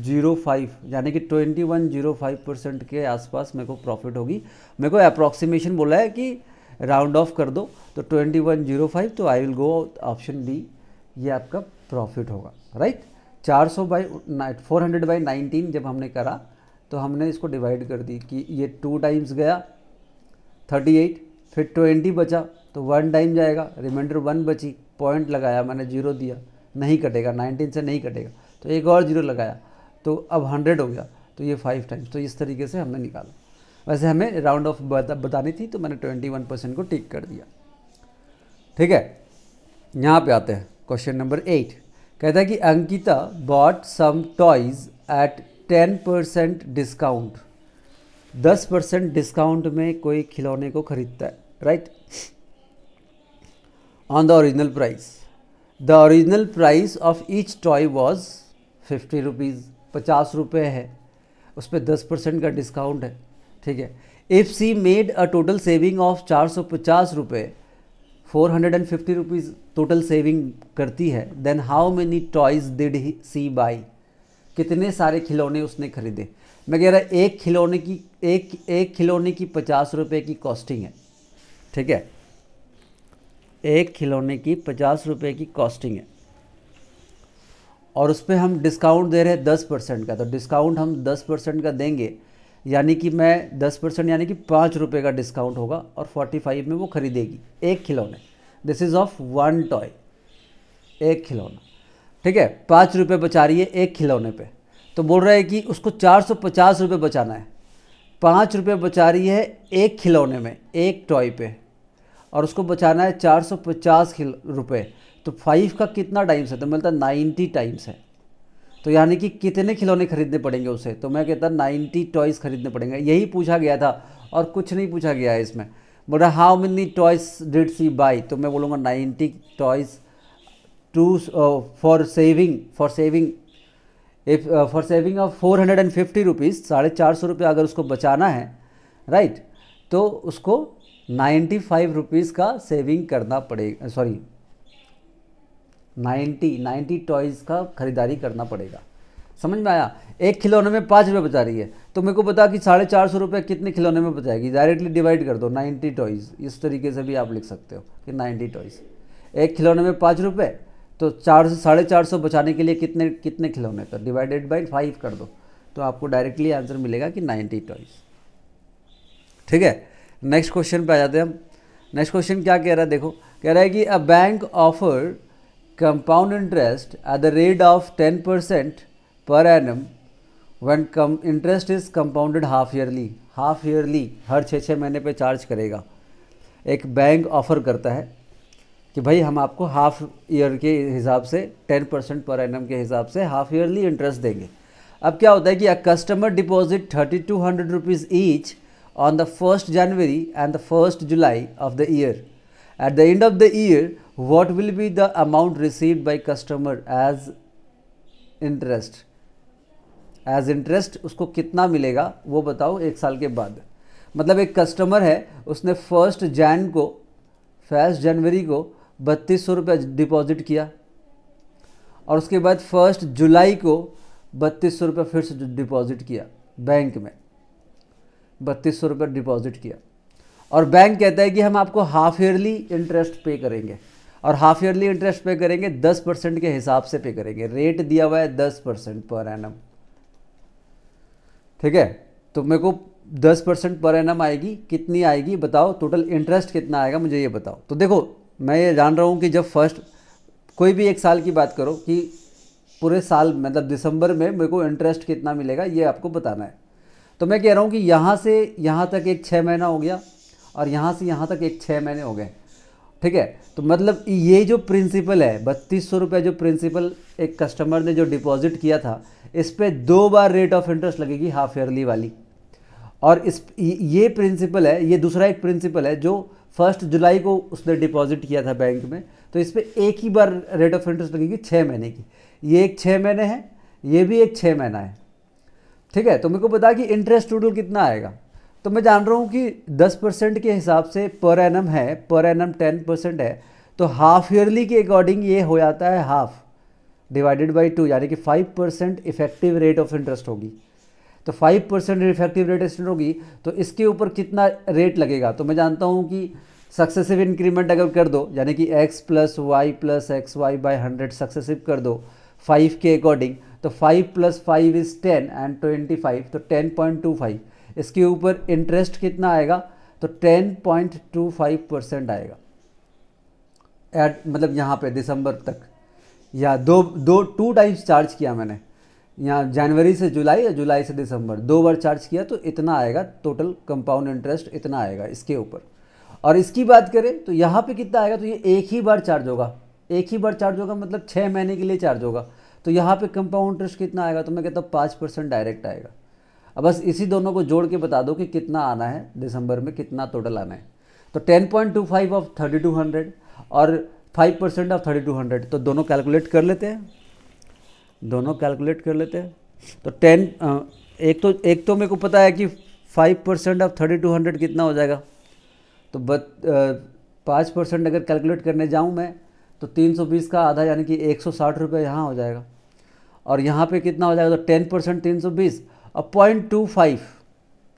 0.5, यानी कि 21.05% के आसपास मेरे को प्रॉफिट होगी। मेरे को अप्रॉक्सीमेशन बोला है कि राउंड ऑफ कर दो, तो 21.05, तो I will go option B, ये आपका प्रॉफिट होगा, राइट। 400/19 जब हमने करा तो हमने इसको डिवाइड कर दी कि ये 2 टाइम्स गया 38, फिर 20 बचा तो 1 टाइम जाएगा, रिमाइंडर 1 बची, पॉइंट लगाया मैंने, 0 दिया, नहीं कटेगा, 19 से नहीं कटेगा, तो एक और 0 लगाया, तो अब 100 हो गया, तो ये 5 टाइम्स। तो इस तरीके से हमने निकाला। वैसे हमें राउंड ऑफ बतानी थी, तो मैंने 21% को टिक कर दिया, ठीक है। यहाँ पे आते हैं क्वेश्चन नंबर 8। कहता है कि Ankita bought some toys at 10% discount. 10% discount में कोई खिलौने को खरीदता है, right, on the original price. The original price of each toy was 50 rupees, 50 रुपये है, उस पर 10% का डिस्काउंट है, ठीक है। If she made a total saving of 450 रुपये, 450 रुपीज़ टोटल सेविंग करती है, then how many toys did he she buy, कितने सारे खिलौने उसने खरीदे। मैं कह रहा एक खिलौने की 50 रुपये की कॉस्टिंग है, ठीक है, एक खिलौने की 50 रुपये की कॉस्टिंग है और उस पर हम डिस्काउंट दे रहे हैं 10% का, तो डिस्काउंट हम 10% का देंगे, यानी कि मैं 10% यानी कि 5 रुपये का डिस्काउंट होगा और 45 में वो खरीदेगी एक खिलौने। This is of one toy, एक खिलौना, ठीक है। 5 रुपये बचा रही है एक खिलौने पे, तो बोल रहा है कि उसको 450 रुपये बचाना है। 5 रुपये बचा रही है एक खिलौने में, एक टॉय पे, और उसको बचाना है 450 रुपये। तो 5 का कितना टाइम्स है, तो मिलता 90 टाइम्स है। तो यानी कि कितने खिलौने खरीदने पड़ेंगे उसे, तो मैं कहता 90 टॉयज़ खरीदने पड़ेंगे। यही पूछा गया था और कुछ नहीं पूछा गया है इसमें। बोला how many toys did she buy, तो मैं बोलूँगा 90 toys to for saving of 450 rupees, 450 रुपये अगर उसको बचाना है, राइट, तो उसको 95 रुपीज़ का सेविंग करना पड़ेगा, सॉरी 90 टॉयज़ का ख़रीदारी करना पड़ेगा। समझ में आया। एक खिलौने में 5 रुपये बचा रही है, तो मेरे को पता कि 450 रुपये कितने खिलौने में बचाएगी, डायरेक्टली डिवाइड कर दो 90 टॉयज़। इस तरीके से भी आप लिख सकते हो कि 90 टॉयज़, एक खिलौने में 5 रुपये, तो 450 बचाने के लिए कितने खिलौने, तो डिवाइडेड बाई 5 कर दो, तो आपको डायरेक्टली आंसर मिलेगा कि 90 टॉयज़, ठीक है। नेक्स्ट क्वेश्चन पे आ जाते हैं हम। नेक्स्ट क्वेश्चन क्या कह रहा है, देखो, कह रहा है कि a bank offer compound interest at the rate of 10% per annum when interest is compounded half yearly हर 6 महीने पे चार्ज करेगा। एक बैंक ऑफ़र करता है कि भाई हम आपको हाफ ईयर के हिसाब से 10% पर एनम के हिसाब से हाफ ईयरली इंटरेस्ट देंगे। अब क्या होता है कि a customer deposit 3200 rupees each on the 1st January and the 1st July of the year. At the end of the year, what will be the amount received by customer as interest? As interest उसको कितना मिलेगा वो बताओ एक साल के बाद। मतलब एक कस्टमर है, उसने 1 जनवरी को 3200 रुपये डिपॉजिट किया और उसके बाद 1 जुलाई को 3200 रुपये फिर से डिपॉजिट किया बैंक में, 3200 रुपये डिपॉजिट किया और बैंक कहता है कि हम आपको हाफ ईयरली इंटरेस्ट पे करेंगे और हाफ ईयरली इंटरेस्ट पे करेंगे 10% के हिसाब से पे करेंगे। रेट दिया हुआ है 10% पर एनम, ठीक है। तो मेरे को 10% पर एनम आएगी, कितनी आएगी बताओ, टोटल इंटरेस्ट कितना आएगा मुझे ये बताओ। तो देखो मैं ये जान रहा हूँ कि जब फर्स्ट कोई भी एक साल की बात करो कि पूरे साल मतलब दिसंबर में मेरे को इंटरेस्ट कितना मिलेगा ये आपको बताना है। तो मैं कह रहा हूँ कि यहाँ से यहाँ तक एक 6 महीना हो गया और यहाँ से यहाँ तक एक 6 महीने हो गए, ठीक है। तो मतलब ये जो प्रिंसिपल है 3200 रुपये जो प्रिंसिपल एक कस्टमर ने जो डिपॉजिट किया था, इस पर 2 बार रेट ऑफ इंटरेस्ट लगेगी हाफ ईयरली वाली। और ये प्रिंसिपल है, ये दूसरा एक प्रिंसिपल है जो 1 जुलाई को उसने डिपॉजिट किया था बैंक में, तो इस पर एक ही बार रेट ऑफ इंटरेस्ट लगेगी 6 महीने की। ये एक 6 महीने है, ये भी एक 6 महीना है, ठीक है। तो मेरे को पता कि इंटरेस्ट टोटल कितना आएगा। तो मैं जान रहा हूँ कि 10% के हिसाब से पर एनम है, पर एनम 10% है, तो हाफ ईयरली के अकॉर्डिंग ये हो जाता है हाफ डिवाइडेड बाई 2, यानी कि 5% इफेक्टिव रेट ऑफ इंटरेस्ट होगी। तो 5% इफेक्टिव रेट इंटरेस्ट होगी तो इसके ऊपर कितना रेट लगेगा। तो मैं जानता हूँ कि सक्सेसिव इंक्रीमेंट अगर कर दो, यानी कि x + y + xy by 100 successive कर दो 5 के अकॉर्डिंग, तो 5 + 5 = 10 एंड 25, तो 10.25। इसके ऊपर इंटरेस्ट कितना आएगा, तो 10.25% आएगा मतलब यहाँ पे दिसंबर तक, या 2 टाइम्स चार्ज किया मैंने, यहाँ जनवरी से जुलाई या जुलाई से दिसंबर 2 बार चार्ज किया, तो इतना आएगा टोटल कंपाउंड इंटरेस्ट, इतना आएगा इसके ऊपर। और इसकी बात करें तो यहाँ पे कितना आएगा, तो ये एक ही बार चार्ज होगा, एक ही बार चार्ज होगा मतलब 6 महीने के लिए चार्ज होगा। तो यहाँ पे कंपाउंड इंटरेस्ट कितना आएगा, तो मैं कहता हूँ 5% डायरेक्ट आएगा। अब बस इसी दोनों को जोड़ के बता दो कि कितना आना है दिसंबर में, कितना टोटल आना है। तो 10.25 ऑफ 3200 और 5% ऑफ 3200, तो दोनों कैलकुलेट कर लेते हैं, दोनों कैलकुलेट कर लेते हैं। तो 10 एक तो मेरे को पता है कि 5% ऑफ 3200 कितना हो जाएगा? तो 5% अगर कैलकुलेट करने जाऊँ मैं तो 320 का आधा यानी कि 160 रुपये यहाँ हो जाएगा। और यहाँ पे कितना हो जाएगा? तो 10% 320 और 0.25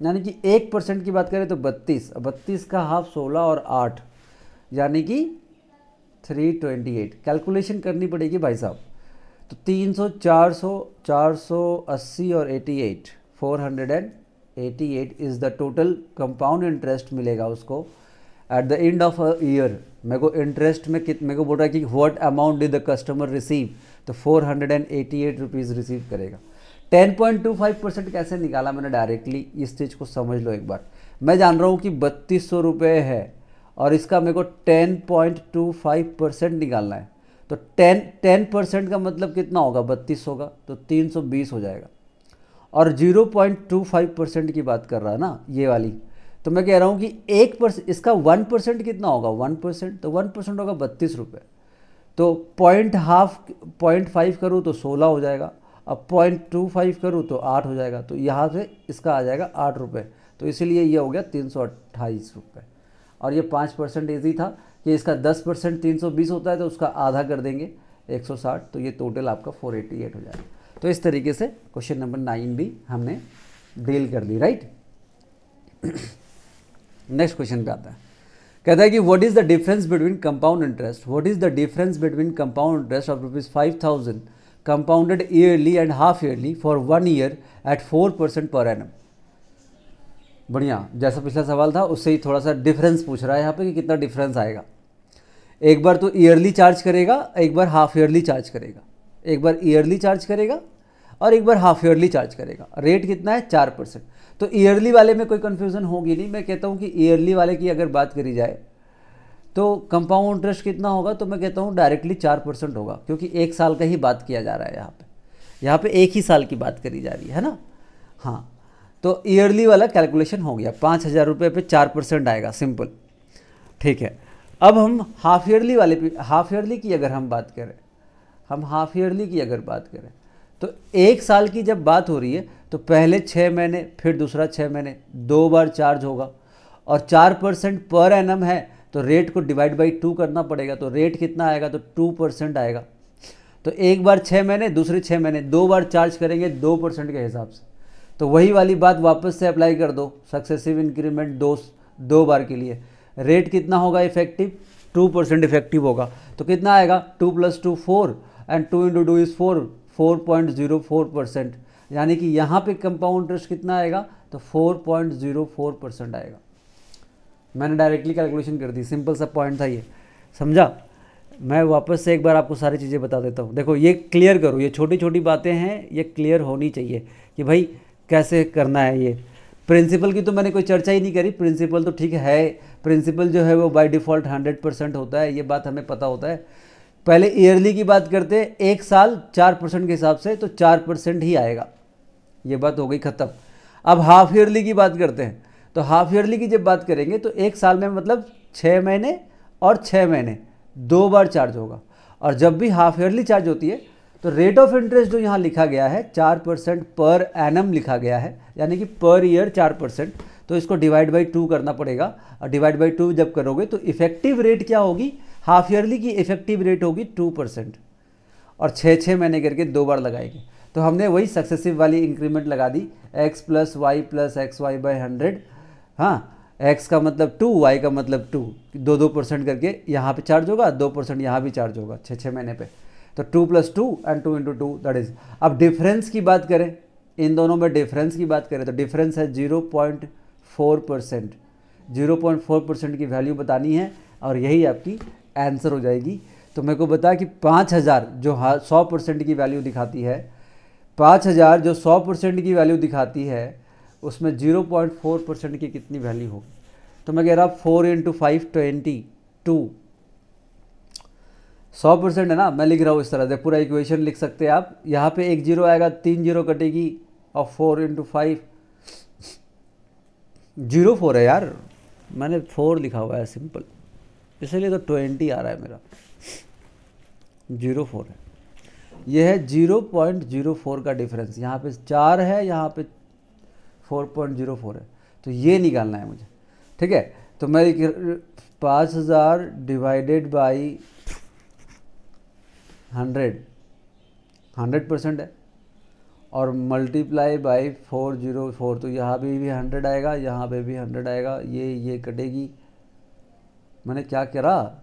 यानी कि 1% की बात करें तो 32, 32 का हाफ 16 और 8 यानी कि 328। कैलकुलेशन करनी पड़ेगी भाई साहब। तो 300, 400, 480 और 88, 488 is the total compound interest मिलेगा उसको at the end of a year. मेरे को इंटरेस्ट में मेरे को बोल रहा है कि what amount did the customer receive, तो 488 रुपीज़ रिसीव करेगा। 10.25% कैसे निकाला मैंने डायरेक्टली, इस चीज़ को समझ लो एक बार। मैं जान रहा हूँ कि 3200 रुपये है और इसका मेरे को 10.25% निकालना है। तो 10% का मतलब कितना होगा? 32 होगा, तो 320 हो जाएगा। और 0.25% की बात कर रहा है ना ये वाली, तो मैं कह रहा हूँ कि 1%, इसका 1% कितना होगा? 1%, तो 1% होगा 32 रुपये। तो 0.5 करूँ तो 16 हो जाएगा, अब 0.25 करूँ तो 8 हो जाएगा। तो यहाँ से इसका आ जाएगा 8 रुपये, तो इसीलिए ये हो गया 328 रुपये। और ये 5% ईजी था कि इसका 10% 320 होता है तो उसका आधा कर देंगे 160, तो ये टोटल आपका 488 हो जाएगा। तो इस तरीके से क्वेश्चन नंबर 9 भी हमने डील कर ली, राइट। नेक्स्ट क्वेश्चन पे आता है, कहता है कि what is the difference between compound interest, what is the difference between compound interest of ₹5000 compounded yearly and half yearly for 1 year at 4% per annum. बढ़िया, जैसा पिछला सवाल था उससे ही थोड़ा सा डिफरेंस पूछ रहा है यहाँ पे कि कितना डिफरेंस आएगा। एक बार तो ईयरली चार्ज करेगा, एक बार हाफ ईयरली चार्ज करेगा, एक बार ईयरली चार्ज करेगा और एक बार हाफ ईयरली चार्ज करेगा। रेट कितना है? 4%। तो ईयरली वाले में कोई कन्फ्यूज़न होगी नहीं। मैं कहता हूँ कि ईयरली वाले की अगर बात करी जाए तो कंपाउंड इंटरेस्ट कितना होगा, तो मैं कहता हूँ डायरेक्टली 4% होगा, क्योंकि एक साल का ही बात किया जा रहा है यहाँ पे एक ही साल की बात करी जा रही है ना। हाँ, तो ईयरली वाला कैलकुलेशन हो गया, 5000 रुपये पे 4% आएगा, सिंपल, ठीक है। अब हम हाफ ईयरली वाले पे, हाफ ईयरली की अगर हम बात करें, हम हाफ ईयरली की अगर बात करें तो एक साल की जब बात हो रही है तो पहले 6 महीने फिर दूसरा 6 महीने 2 बार चार्ज होगा, और 4% पर एनम है तो रेट को डिवाइड बाई 2 करना पड़ेगा। तो रेट कितना आएगा? तो 2% आएगा। तो एक बार 6 महीने, दूसरे 6 महीने, 2 बार चार्ज करेंगे 2% के हिसाब से। तो वही वाली बात वापस से अप्लाई कर दो, सक्सेसिव इंक्रीमेंट 2 बार के लिए। रेट कितना होगा इफेक्टिव? 2% इफेक्टिव होगा। तो कितना आएगा? 2 + 2 4 एंड 2 × 2 इज़ 4, 4.04%। यानी कि यहाँ पे कंपाउंड इंटरेस्ट कितना आएगा? तो 4.04% आएगा। मैंने डायरेक्टली कैलकुलेशन कर दी, सिंपल सा पॉइंट था ये, समझा। मैं वापस से एक बार आपको सारी चीज़ें बता देता हूँ। देखो ये क्लियर करो, ये छोटी छोटी बातें हैं, ये क्लियर होनी चाहिए कि भाई कैसे करना है। ये प्रिंसिपल की तो मैंने कोई चर्चा ही नहीं करी। प्रिंसिपल तो ठीक है, प्रिंसिपल जो है वो बाय डिफ़ॉल्ट 100% होता है, ये बात हमें पता होता है। पहले ईयरली की बात करते हैं, एक साल 4% के हिसाब से तो 4% ही आएगा, ये बात हो गई ख़त्म। अब हाफ ईयरली की बात करते हैं, तो हाफ ईयरली की जब बात करेंगे तो एक साल में मतलब 6 महीने और 6 महीने 2 बार चार्ज होगा। और जब भी हाफ ईयरली चार्ज होती है तो रेट ऑफ इंटरेस्ट जो यहाँ लिखा गया है 4% पर एनम लिखा गया है, यानी कि पर ईयर 4%, तो इसको डिवाइड बाई 2 करना पड़ेगा। और डिवाइड बाई 2 जब करोगे तो इफेक्टिव रेट क्या होगी? हाफ ईयरली की इफेक्टिव रेट होगी 2%, और 6 महीने करके 2 बार लगाएंगे। तो हमने वही सक्सेसिव वाली इंक्रीमेंट लगा दी, x + y + xy/100। हाँ, x का मतलब 2, y का मतलब 2, 2% करके यहाँ पे चार्ज होगा, 2% यहाँ भी चार्ज होगा 6 महीने पे। तो 2 + 2 एंड 2 × 2 दैट इज। अब डिफरेंस की बात करें, इन दोनों में डिफरेंस की बात करें तो डिफरेंस है 0.4%। 0.4% की वैल्यू बतानी है और यही आपकी आंसर हो जाएगी। तो मेरे को बता कि 5000 जो 100% की वैल्यू दिखाती है, 5000 जो 100% की वैल्यू दिखाती है, उसमें 0.4% की कितनी वैल्यू होगी? तो मैं कह रहा 4 × 5 22। 100% है ना, मैं लिख रहा हूँ इस तरह से, पूरा इक्वेशन लिख सकते हैं आप। यहाँ पे एक 0 आएगा, 3 0 कटेगी, और 4 × 5 04 है यार, मैंने 4 लिखा हुआ है सिंपल, इसलिए तो 20 आ रहा है मेरा। 04 है, यह है 0.04 का डिफरेंस। यहाँ पे 4 है, यहाँ पे 4.04 है। तो ये निकालना है मुझे, ठीक है। तो मैं 5000 डिवाइडेड बाई 100% है और मल्टीप्लाई बाई 404, तो यहाँ पे भी 100 आएगा, यहाँ पे भी 100 आएगा, ये कटेगी। मैंने क्या करा,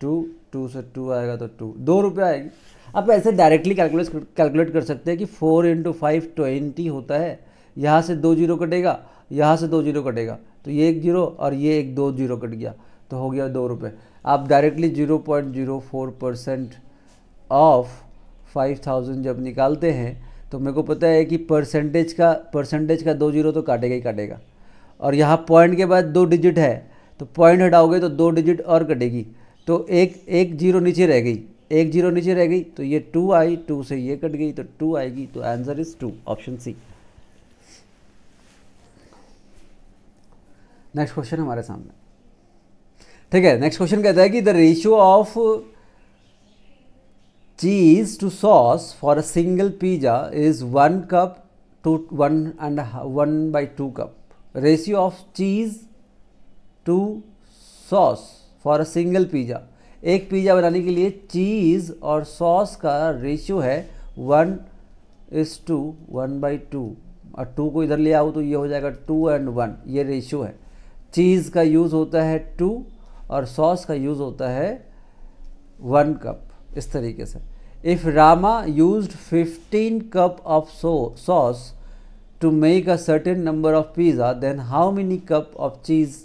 टू से 2 आएगा तो 2 रुपये आएगी। आप ऐसे डायरेक्टली कैलकुलेट कर सकते हैं कि 4 × 5 20 होता है, यहाँ से 2 जीरो कटेगा, यहाँ से 2 जीरो कटेगा, तो ये 1 जीरो और ये 2 जीरो कट गया, तो हो गया 2 रुपये। आप डायरेक्टली 0.04% ऑफ 5000 जब निकालते हैं तो मेरे को पता है कि परसेंटेज का 2 जीरो तो काटेगा ही काटेगा, और यहाँ पॉइंट के बाद 2 डिजिट है तो पॉइंट हटाओगे तो 2 डिजिट और कटेगी, तो एक जीरो नीचे रह गई, एक जीरो नीचे रह गई, तो ये 2 आई, 2 से ये कट गई तो 2 आएगी, तो answer is 2, option C. Next question हमारे सामने, ठीक है। नेक्स्ट क्वेश्चन कहता है कि the ratio of cheese to sauce for a single pizza is 1 cup to 1/2 cup। Ratio of cheese to sauce for a single pizza, एक pizza बनाने के लिए चीज़ और सॉस का रेशियो है 1:1/2, और 2 को इधर ले आओ तो ये हो जाएगा 2 and 1, ये रेशियो है। चीज़ का यूज़ होता है 2 और सॉस का यूज़ होता है 1 कप, इस तरीके से। If Rama used 15 cup of sauce to make a certain number of pizza, then how many cup of cheese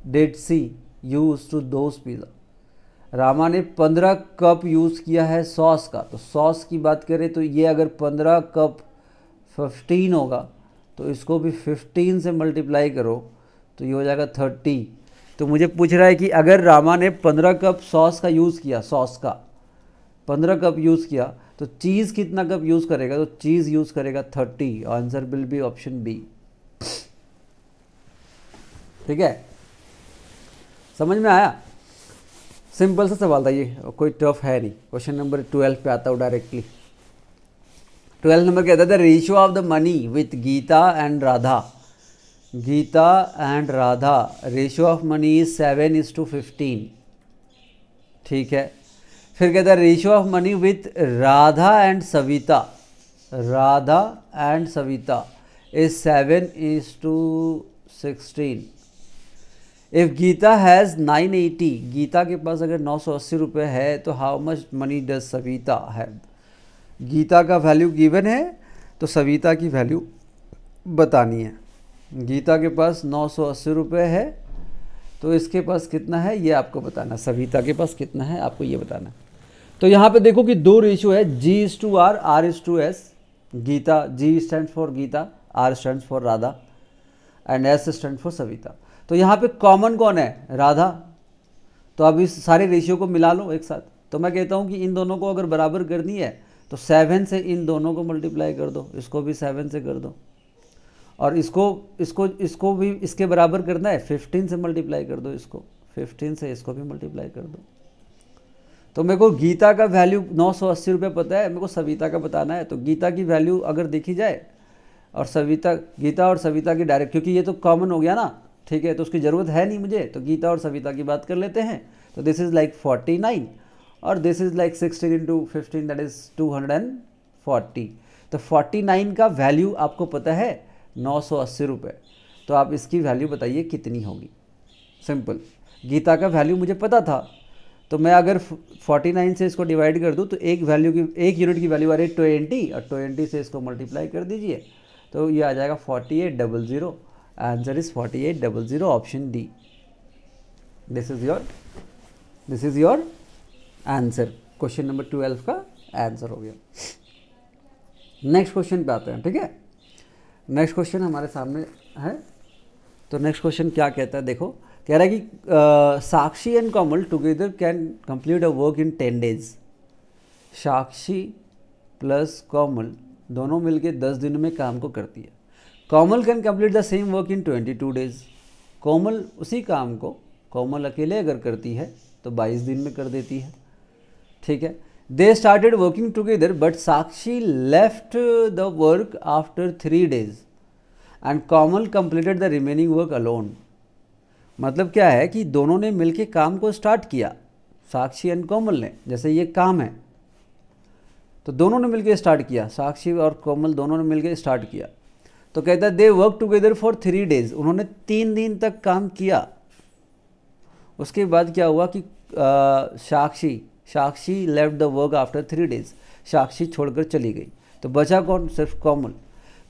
did she use to those pizza. Rama ने 15 कप यूज़ किया है सॉस का, तो सॉस की बात करें तो ये अगर 15 कप 15 होगा तो इसको भी 15 से मल्टीप्लाई करो तो ये हो जाएगा 30। तो मुझे पूछ रहा है कि अगर रामा ने 15 कप सॉस का यूज़ किया, सॉस का 15 कप यूज़ किया, तो चीज़ कितना कप यूज़ करेगा, तो चीज़ यूज़ करेगा 30। Answer will be option B, ठीक है। समझ में आया, सिंपल सा सवाल था ये, कोई टफ है नहीं। क्वेश्चन नंबर 12 पे आता हूँ डायरेक्टली। 12 नंबर कहता था ratio of the money with Geeta and Radha. Geeta and Radha ratio of money is 7:15, ठीक है। फिर कहता है ratio of money with Radha and Savita. Radha and Savita is 7:16। If Geeta has 980, Geeta के पास अगर 980 रुपये है तो how much money does Savita have. Geeta का वैल्यू गिवन है तो सविता की वैल्यू बतानी है। गीता के पास 980 रुपये है तो इसके पास कितना है ये आपको बताना, सविता के पास कितना है आपको ये बताना। तो यहाँ पे देखो कि 2 रेशियो है, G:R, R:S। Geeta, G stand for Geeta, R stand for Radha and S stand for Savita. तो यहाँ पे कॉमन कौन है, राधा। तो अब इस सारे रेशियो को मिला लो एक साथ। तो मैं कहता हूँ कि इन दोनों को अगर बराबर करनी है तो 7 से इन दोनों को मल्टीप्लाई कर दो, इसको भी 7 से कर दो, और इसको भी इसके बराबर करना है 15 से मल्टीप्लाई कर दो, इसको 15 से इसको भी मल्टीप्लाई कर दो। तो मेरे को गीता का वैल्यू 980 रुपये पता है, मेरे को सविता का बताना है। तो गीता की वैल्यू अगर देखी जाए और सविता, गीता और सविता की डायरेक्ट, क्योंकि ये तो कॉमन हो गया ना, ठीक है, तो उसकी ज़रूरत है नहीं मुझे, तो गीता और सविता की बात कर लेते हैं। तो दिस इज़ लाइक 49 और this is like 16 × 15 that is 240। तो 49 का वैल्यू आपको पता है 980 रुपये, तो आप इसकी वैल्यू बताइए कितनी होगी। सिंपल, गीता का वैल्यू मुझे पता था, तो मैं अगर 49 से इसको डिवाइड कर दूं तो एक यूनिट की वैल्यू आ रही है 20, और 20 से इसको मल्टीप्लाई कर दीजिए तो ये आ जाएगा 4800। Answer is 4800, option D. This is your answer. Question number 12 का आंसर हो गया। नेक्स्ट क्वेश्चन पे आते हैं, ठीक है। नेक्स्ट क्वेश्चन हमारे सामने है, तो नेक्स्ट क्वेश्चन क्या कहता है देखो, कह रहा है कि Sakshi and Komal together can complete a work in 10 days। Sakshi plus Komal दोनों मिलके 10 दिन में काम को करती है। Komal can complete the same work in 22 days। Komal उसी काम को कोमल अकेले अगर करती है तो 22 दिन में कर देती है, ठीक है। They started working together but Sakshi left the work after 3 days and Komal completed the remaining work alone. मतलब क्या है कि दोनों ने मिलके काम को स्टार्ट किया, साक्षी एंड कोमल ने। जैसे ये काम है तो दोनों ने मिलके स्टार्ट किया, साक्षी और कोमल दोनों ने मिलके स्टार्ट किया। तो कहता है they work together for 3 days, उन्होंने 3 दिन तक काम किया। उसके बाद क्या हुआ कि Sakshi left the work after 3 days, Sakshi छोड़कर चली गई। तो बचा कौन? सिर्फ कोमल।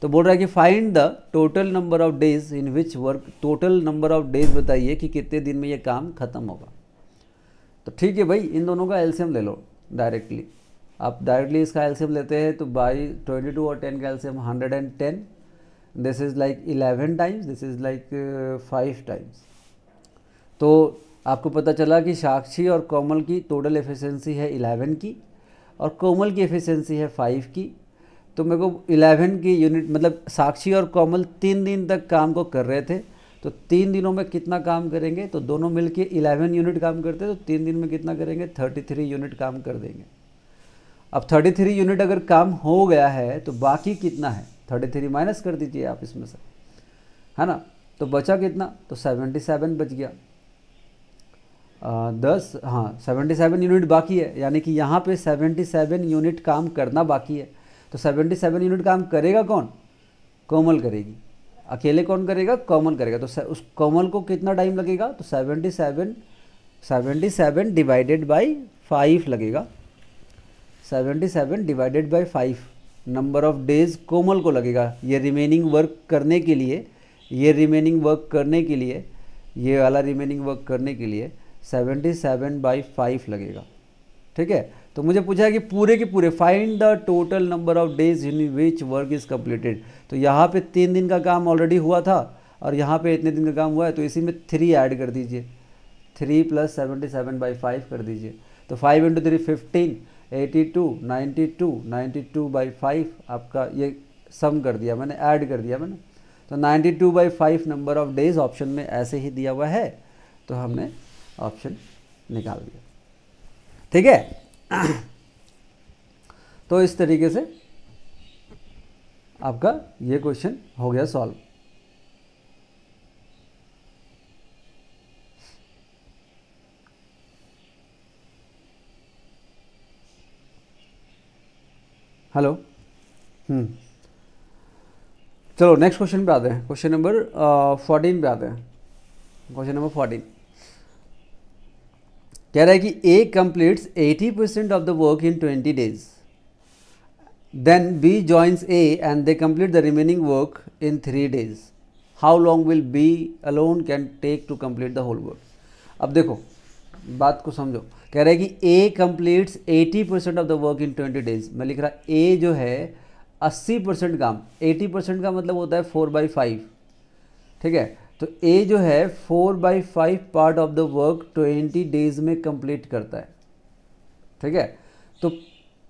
तो बोल रहा है कि find the total number of days in which work, total number of days बताइए कि कितने दिन में ये काम खत्म होगा। तो ठीक है भाई, इन दोनों का एलसीएम ले लो डायरेक्टली। आप डायरेक्टली इसका एलसीएम लेते हैं तो बाई 22 और 10 का LCM 110, this is like 11 times, this is like 5 times. तो आपको पता चला कि साक्षी और कोमल की टोटल एफिशिएंसी है 11 की और कोमल की एफिशिएंसी है 5 की। तो मेरे को 11 की यूनिट, मतलब साक्षी और कोमल 3 दिन तक काम को कर रहे थे, तो 3 दिनों में कितना काम करेंगे? तो दोनों मिलके 11 यूनिट काम करते, तो 3 दिन में कितना करेंगे? 33 यूनिट काम कर देंगे। अब 33 यूनिट अगर काम हो गया है तो बाकी कितना है? 33 माइनस कर दीजिए आप इसमें से, है ना। तो बचा कितना? तो 77 बच गया। 77 यूनिट बाकी है, यानी कि यहाँ पे 77 यूनिट काम करना बाकी है। तो 77 यूनिट काम करेगा कौन? कोमल करेगी। अकेले कौन करेगा? कोमल करेगा। तो उस कोमल को कितना टाइम लगेगा? तो 77 डिवाइडेड बाई 5 लगेगा। 77 divided by 5 number of days Komal को लगेगा ये रिमेनिंग वर्क करने के लिए, ये वाला रिमेनिंग वर्क करने के लिए 77/5 लगेगा। ठीक है। तो मुझे पूछा है कि पूरे के पूरे find the total number of days in which work is completed. तो यहाँ पे 3 दिन का काम ऑलरेडी हुआ था और यहाँ पे इतने दिन का काम हुआ है, तो इसी में 3 ऐड कर दीजिए, 3 + 77/5 कर दीजिए। तो 5 × 3 15, 82, 92, 92/5 आपका ये सम कर दिया मैंने, ऐड कर दिया मैंने। तो 92/5 नंबर ऑफ डेज ऑप्शन में ऐसे ही दिया हुआ है, तो हमने ऑप्शन निकाल दिया। ठीक है। तो इस तरीके से आपका ये क्वेश्चन हो गया सॉल्व। हेलो। चलो नेक्स्ट क्वेश्चन पे आते हैं। क्वेश्चन नंबर 14 पे आते हैं। क्वेश्चन नंबर 14 कह रहा है कि A completes 80% of the work in 20 days. Then B joins A and they complete the remaining work in 3 days. How long will B alone can take to complete the whole work? अब देखो बात को समझो। कह रहा है कि A completes 80% of the work in 20 days। मैं लिख रहा A जो है 80% काम, 80% का मतलब होता है 4/5। ठीक है। तो A जो है 4/5 part of the work 20 days में कंप्लीट करता है। ठीक है। तो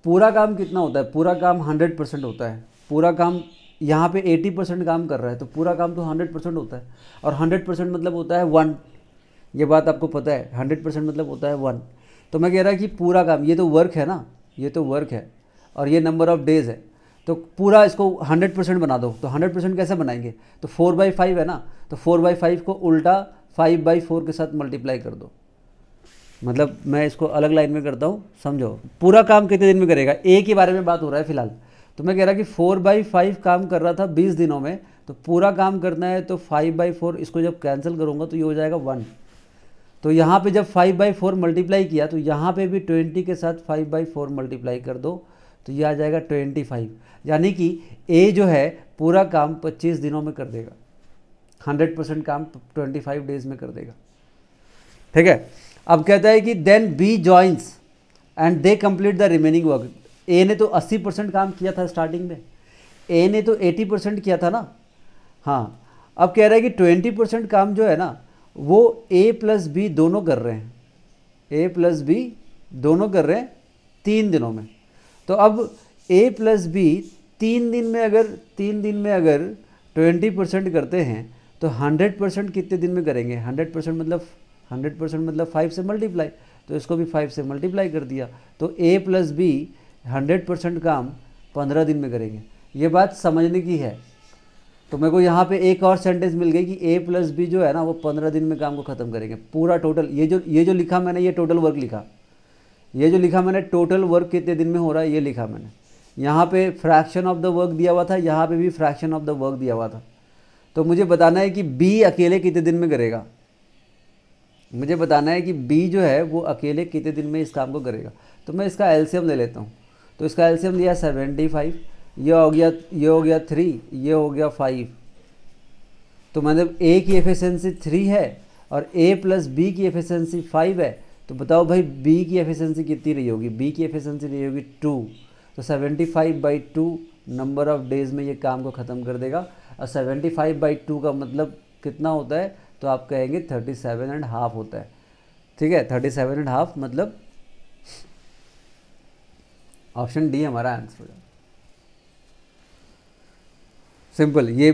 पूरा काम कितना होता है? पूरा काम 100% होता है। पूरा काम यहाँ पे 80% काम कर रहा है, तो पूरा काम तो 100% होता है। और 100% मतलब होता है 1, ये बात आपको पता है। 100% मतलब होता है 1। तो मैं कह रहा कि पूरा काम, ये तो वर्क है ना, ये तो वर्क है और ये नंबर ऑफ डेज है, तो पूरा इसको 100% बना दो। तो 100% कैसे बनाएंगे? तो 4/5 है ना, तो 4/5 को उल्टा 5/4 के साथ मल्टीप्लाई कर दो। मतलब मैं इसको अलग लाइन में करता हूँ, समझो। पूरा काम कितने दिन में करेगा? A के बारे में बात हो रहा है फिलहाल। तो मैं कह रहा कि 4/5 काम कर रहा था 20 दिनों में, तो पूरा काम करना है तो 5/4, इसको जब कैंसिल करूँगा तो ये हो जाएगा 1। तो यहाँ पे जब 5/4 मल्टीप्लाई किया तो यहाँ पे भी 20 के साथ 5/4 मल्टीप्लाई कर दो, तो ये आ जाएगा 25। यानी कि A जो है पूरा काम 25 दिनों में कर देगा, 100% काम 25 डेज में कर देगा। ठीक है। अब कहता है कि then B joins and they complete the remaining work. A ने तो 80% काम किया था स्टार्टिंग में, A ने तो 80% किया था ना। हाँ, अब कह रहा है कि 20% काम जो है ना वो A + B दोनों कर रहे हैं, A + B दोनों कर रहे हैं 3 दिनों में। तो अब A + B 3 दिन में अगर 20% करते हैं तो 100% कितने दिन में करेंगे? 100% मतलब 5 से मल्टीप्लाई, तो इसको भी 5 से मल्टीप्लाई कर दिया। तो A प्लस बी 100% काम 15 दिन में करेंगे। ये बात समझने की है। तो मेरे को यहाँ पे एक और सेंटेंस मिल गई कि A प्लस बी जो है ना वो 15 दिन में काम को ख़त्म करेंगे। पूरा टोटल ये जो लिखा मैंने, ये टोटल वर्क लिखा। ये जो लिखा मैंने टोटल वर्क कितने दिन में हो रहा है ये लिखा मैंने। यहाँ पे फ्रैक्शन ऑफ द वर्क दिया हुआ था, यहाँ पे भी फ्रैक्शन ऑफ द वर्क दिया हुआ था। तो मुझे बताना है कि बी अकेले कितने दिन में करेगा। मुझे बताना है कि बी जो है वो अकेले कितने दिन में इस काम को करेगा। तो मैं इसका एलसीएम ले लेता हूँ। तो इसका एलसीएम लिया 75, ये हो गया 3, ये हो गया 5। तो मतलब ए की एफिशिएंसी 3 है और ए प्लस बी की एफिशिएंसी 5 है। तो बताओ भाई बी की एफिशिएंसी कितनी रही होगी? बी की एफिशिएंसी रही होगी 2। तो 75/2 नंबर ऑफ डेज़ में ये काम को ख़त्म कर देगा। और 75/2 का मतलब कितना होता है? तो आप कहेंगे 37.5 होता है। ठीक है, 37.5 मतलब ऑप्शन डी हमारा आंसर हो जाएगा। सिंपल। ये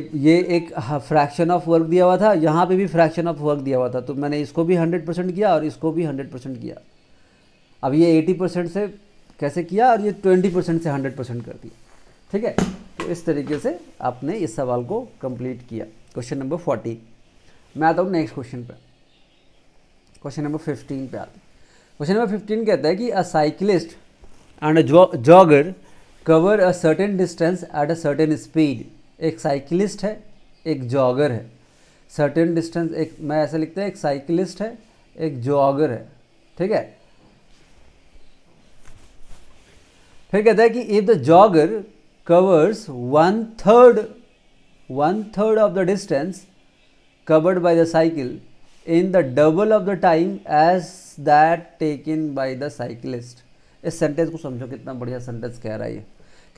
एक फ्रैक्शन ऑफ वर्क दिया हुआ था, यहाँ पे भी फ्रैक्शन ऑफ वर्क दिया हुआ था। तो मैंने इसको भी 100% किया और इसको भी 100% किया। अब ये 80% से कैसे किया और ये 20% से 100% कर दिया। ठीक है, तो इस तरीके से आपने इस सवाल को कंप्लीट किया। Question number 40। मैं आता हूँ नेक्स्ट क्वेश्चन पे। क्वेश्चन नंबर 15 पे आते हैं। क्वेश्चन नंबर 15 कहता है कि अ cyclist and a jogger cover a certain distance at a certain speed. एक साइकिलिस्ट है, एक जॉगर है। सर्टेन डिस्टेंस, एक मैं ऐसा लिखता है, एक साइकिलिस्ट है, एक जॉगर है। ठीक है, फिर कहता है कि if the jogger covers 1/3 of the distance covered by the cycle in the double of the time as that taken by the cyclist। इस सेंटेंस को समझो, कितना बढ़िया सेंटेंस कह रहा है ये।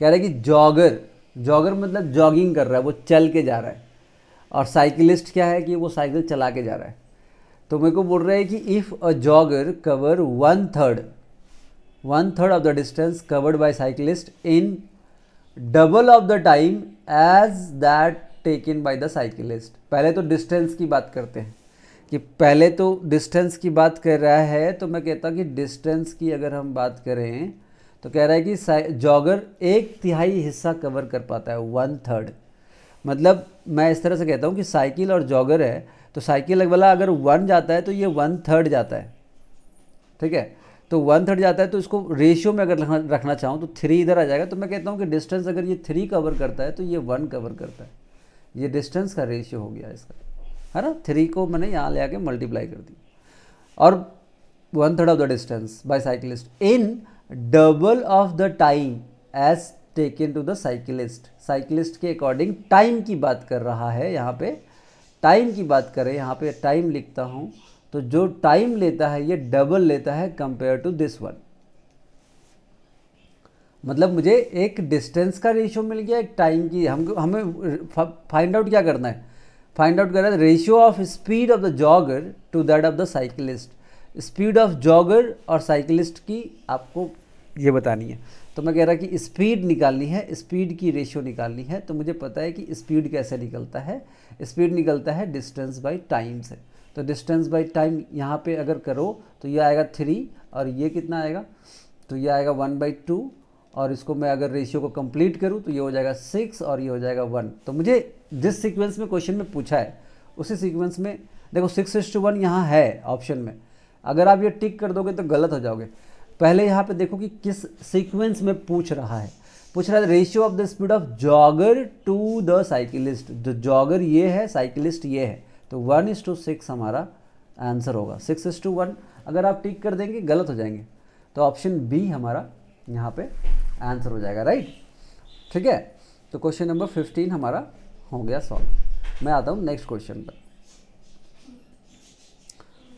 कह रहा है कि जॉगर मतलब जॉगिंग कर रहा है, वो चल के जा रहा है। और साइकिलिस्ट क्या है कि वो साइकिल चला के जा रहा है। तो मेरे को बोल रहा है कि if a jogger cover 1/3 of the distance covered by cyclist in double of the time as that taken by the cyclist. पहले तो डिस्टेंस की बात करते हैं कि पहले तो डिस्टेंस की बात कर रहा है। तो मैं कहता हूँ कि डिस्टेंस की अगर हम बात करें तो कह रहा है कि जॉगर 1/3 हिस्सा कवर कर पाता है, 1/3। मतलब मैं इस तरह से कहता हूँ कि साइकिल और जॉगर है, तो साइकिल वाला अगर 1 जाता है तो ये 1/3 जाता है। ठीक है, तो 1/3 जाता है। तो इसको रेशियो में अगर रखना चाहूँ तो 3 इधर आ जाएगा। तो मैं कहता हूँ कि डिस्टेंस अगर ये 3 कवर करता है तो ये 1 कवर करता है। ये डिस्टेंस का रेशियो हो गया इसका, है ना। 3 को मैंने यहाँ ले आके मल्टीप्लाई कर दिया। और 1/3 of the distance by cyclist in double of the time as taken to the cyclist. Cyclist के अकॉर्डिंग टाइम की बात कर रहा है। यहाँ पे टाइम की बात करें, यहाँ पे टाइम लिखता हूँ, तो जो टाइम लेता है ये डबल लेता है कंपेयर टू दिस वन। मतलब मुझे एक डिस्टेंस का रेशियो मिल गया, एक टाइम की। हमें फाइंड आउट क्या करना है? फाइंड आउट करना है ratio of speed of the jogger to that of the cyclist. Speed of jogger और साइकिलिस्ट की आपको ये बतानी है। तो मैं कह रहा कि स्पीड निकालनी है, स्पीड की रेशियो निकालनी है। तो मुझे पता है कि स्पीड कैसे निकलता है। स्पीड निकलता है डिस्टेंस बाई टाइम से। तो डिस्टेंस बाई टाइम यहाँ पे अगर करो तो ये आएगा 3 और ये कितना आएगा? तो ये आएगा 1/2। और इसको मैं अगर रेशियो को कंप्लीट करूँ तो ये हो जाएगा 6 और ये हो जाएगा 1। तो मुझे जिस सीक्वेंस में क्वेश्चन में पूछा है उसी सीक्वेंस में देखो 6:1 यहाँ है ऑप्शन में। अगर आप ये टिक कर दोगे तो गलत हो जाओगे। पहले यहाँ पे देखो कि किस सीक्वेंस में पूछ रहा है। पूछ रहा है ratio of the speed of jogger to the cyclist. जो जॉगर ये है, साइकिलिस्ट ये है, तो 1:6 हमारा आंसर होगा। 6:1 अगर आप टिक कर देंगे गलत हो जाएंगे। तो ऑप्शन बी हमारा यहाँ पे आंसर हो जाएगा, राइट। ठीक है, तो क्वेश्चन नंबर 15 हमारा हो गया सॉल्व। मैं आता हूँ नेक्स्ट क्वेश्चन पर।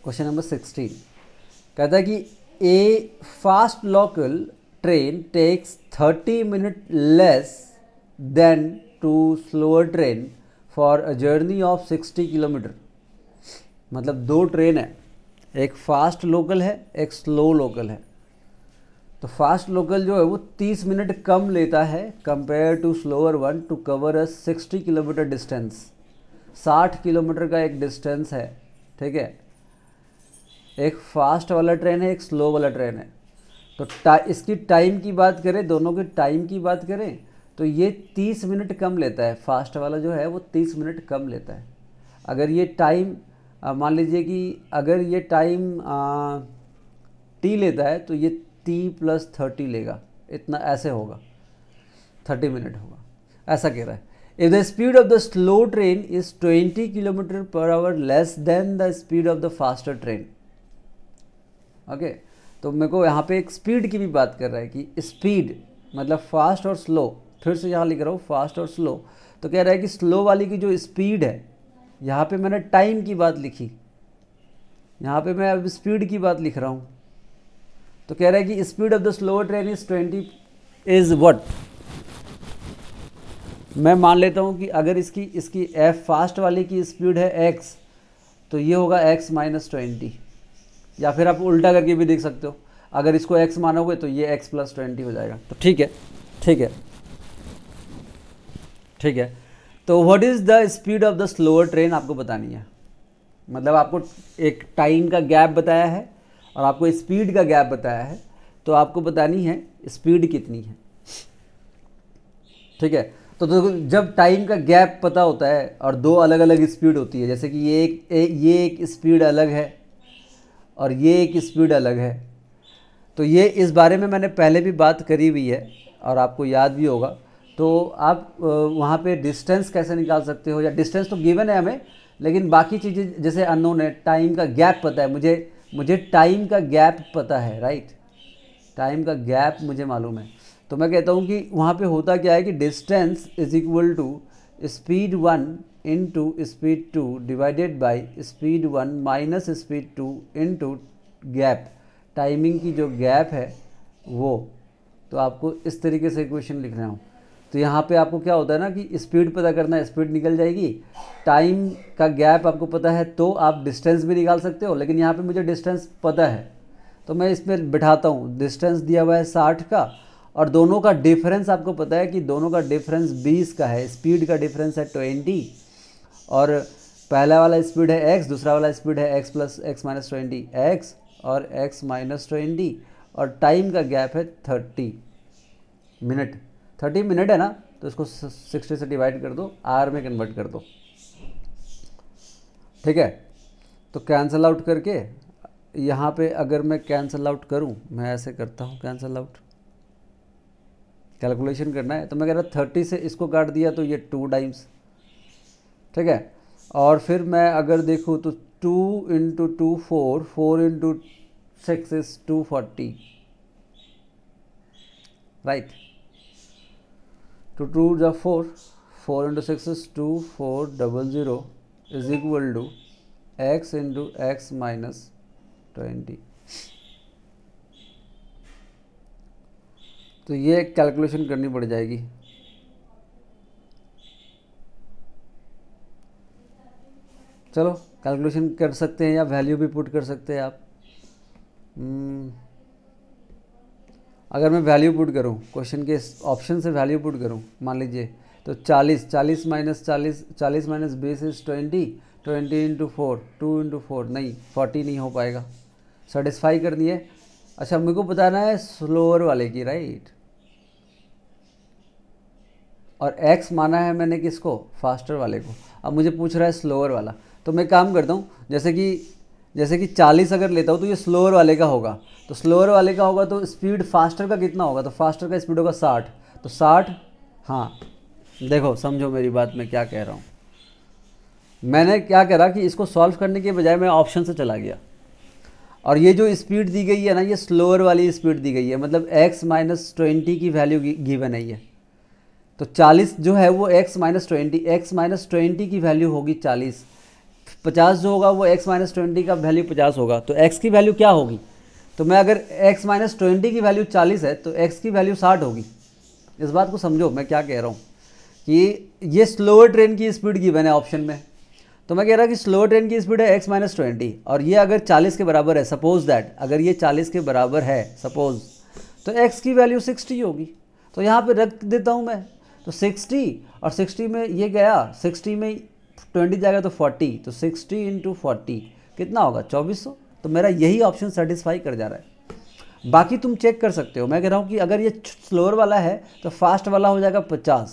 क्वेश्चन नंबर 16 कहता है कि a fast local train takes 30 minute less than to slower train for a journey of 60 kilometre. मतलब 2 ट्रेन है, एक फास्ट लोकल है, एक स्लो लोकल है। तो फास्ट लोकल जो है वो 30 मिनट कम लेता है compare to slower one to cover a 60 kilometre distance. 60 kilometre का एक डिस्टेंस है, ठीक है। एक फास्ट वाला ट्रेन है, एक स्लो वाला ट्रेन है। तो इसकी टाइम की बात करें, दोनों की टाइम की बात करें तो ये 30 मिनट कम लेता है, फास्ट वाला जो है वो 30 मिनट कम लेता है। अगर ये टाइम मान लीजिए कि अगर ये टाइम टी लेता है तो ये t+30 लेगा, इतना ऐसे होगा, 30 मिनट होगा, ऐसा कह रहा है। If the speed of the slow train is 20 km/h less than the speed of the faster train. Okay, तो मेरे को यहाँ पे एक स्पीड की भी बात कर रहा है कि स्पीड मतलब फास्ट और स्लो, फिर से यहाँ लिख रहा हूँ फास्ट और स्लो। तो कह रहा है कि स्लो वाली की जो स्पीड है, यहाँ पे मैंने टाइम की बात लिखी, यहाँ पे मैं अब स्पीड की बात लिख रहा हूँ। तो कह रहा है कि speed of the slow train is 20 is what. मैं मान लेता हूँ कि अगर इसकी एफ फास्ट वाली की स्पीड है x, तो ये होगा x - 20, या फिर आप उल्टा करके भी देख सकते हो, अगर इसको x मानोगे तो ये x + 20 हो जाएगा। तो ठीक है, ठीक है, ठीक है। तो what is the speed of the slower train आपको बतानी है, मतलब आपको एक टाइम का गैप बताया है और आपको स्पीड का गैप बताया है, तो आपको बतानी है स्पीड कितनी है। ठीक है, तो जब टाइम का गैप पता होता है और दो अलग अलग स्पीड होती है, जैसे कि ये एक स्पीड अलग है और ये एक स्पीड अलग है, तो ये इस बारे में मैंने पहले भी बात करी हुई है और आपको याद भी होगा। तो आप वहाँ पे डिस्टेंस कैसे निकाल सकते हो, या डिस्टेंस तो गिवन है हमें, लेकिन बाकी चीज़ें जैसे अननोन है, टाइम का गैप पता है मुझे टाइम का गैप पता है, राइट, टाइम का गैप मुझे मालूम है। तो मैं कहता हूँ कि वहाँ पे होता क्या है कि distance is equal to speed 1 into speed 2 divided by speed 1 minus speed 2 into gap, timing की जो गैप है वो। तो आपको इस तरीके से इक्वेशन लिखना हो। तो यहाँ पे आपको क्या होता है ना कि स्पीड पता करना है, स्पीड निकल जाएगी, टाइम का गैप आपको पता है तो आप डिस्टेंस भी निकाल सकते हो, लेकिन यहाँ पे मुझे डिस्टेंस पता है तो मैं इसमें बिठाता हूँ। डिस्टेंस दिया हुआ है 60 का और दोनों का डिफरेंस आपको पता है कि दोनों का डिफरेंस 20 का है, स्पीड का डिफरेंस है 20 और पहला वाला स्पीड है x, दूसरा वाला स्पीड है x + x - 20, x और x - 20 और टाइम का गैप है 30 मिनट। 30 मिनट है ना, तो इसको 60 से डिवाइड कर दो, आर में कन्वर्ट कर दो। ठीक है, तो कैंसल आउट करके यहाँ पे अगर मैं कैंसल आउट करूँ, मैं ऐसे करता हूँ कैंसल आउट, कैलकुलेशन करना है, तो मैं कह रहा 30 से इसको काट दिया तो ये 2 टाइम्स। ठीक है, और फिर मैं अगर देखूँ तो 2 × 2 4, 4 × 6 इज 240, राइट, 2 2 जा 4, 4 × 6 is 2400 is equal to x × x - 20। तो ये कैलकुलेशन करनी पड़ जाएगी। चलो कैलकुलेशन कर सकते हैं या वैल्यू भी पुट कर सकते हैं आप। अगर मैं वैल्यू पुट करूं, क्वेश्चन के ऑप्शन से वैल्यू पुट करूं, मान लीजिए तो 40 - 20 इज 20, 20 × 4, 2 × 4, नहीं 40 नहीं हो पाएगा, सेटिस्फाई करनी है। अच्छा, मेरे को बताना है स्लोअर वाले की, राइट, और x माना है मैंने किसको, फास्टर वाले को। अब मुझे पूछ रहा है स्लोअर वाला, तो मैं काम करता हूँ, जैसे कि 40 अगर लेता हूँ तो ये स्लोअर वाले का होगा, तो स्लोअर वाले का होगा तो स्पीड फास्टर का कितना होगा, तो फास्टर का स्पीड होगा 60, तो 60। हाँ देखो, समझो मेरी बात, मैं क्या कह रहा हूँ। मैंने क्या करा कि इसको सॉल्व करने के बजाय मैं ऑप्शन से चला गया, और ये जो स्पीड दी गई है ना, ये स्लोअर वाली स्पीड दी गई है, मतलब x - 20 की वैल्यू गिवन है ये। तो 40 जो है वो x - 20, x - 20 की वैल्यू होगी 40, 50 जो होगा वो x - 20 का वैल्यू 50 होगा, तो x की वैल्यू क्या होगी। तो मैं अगर x - 20 की वैल्यू 40 है तो x की वैल्यू 60 होगी। इस बात को समझो मैं क्या कह रहा हूँ कि ये स्लोअर ट्रेन की स्पीड गिवन है ऑप्शन में, तो मैं कह रहा कि स्लोअर ट्रेन की स्पीड है x - 20 और ये अगर 40 के बराबर है, सपोज दैट अगर ये 40 के बराबर है सपोज, तो x की वैल्यू 60 होगी। तो यहाँ पे रख देता हूँ मैं, तो 60 और 60 में ये गया, 60 में 20 जाएगा तो 40, तो 60 × 40 कितना होगा, 2400, तो मेरा यही ऑप्शन सेटिस्फाई कर जा रहा है। बाकी तुम चेक कर सकते हो, मैं कह रहा हूँ कि अगर ये स्लोअर वाला है तो फास्ट वाला हो जाएगा 50,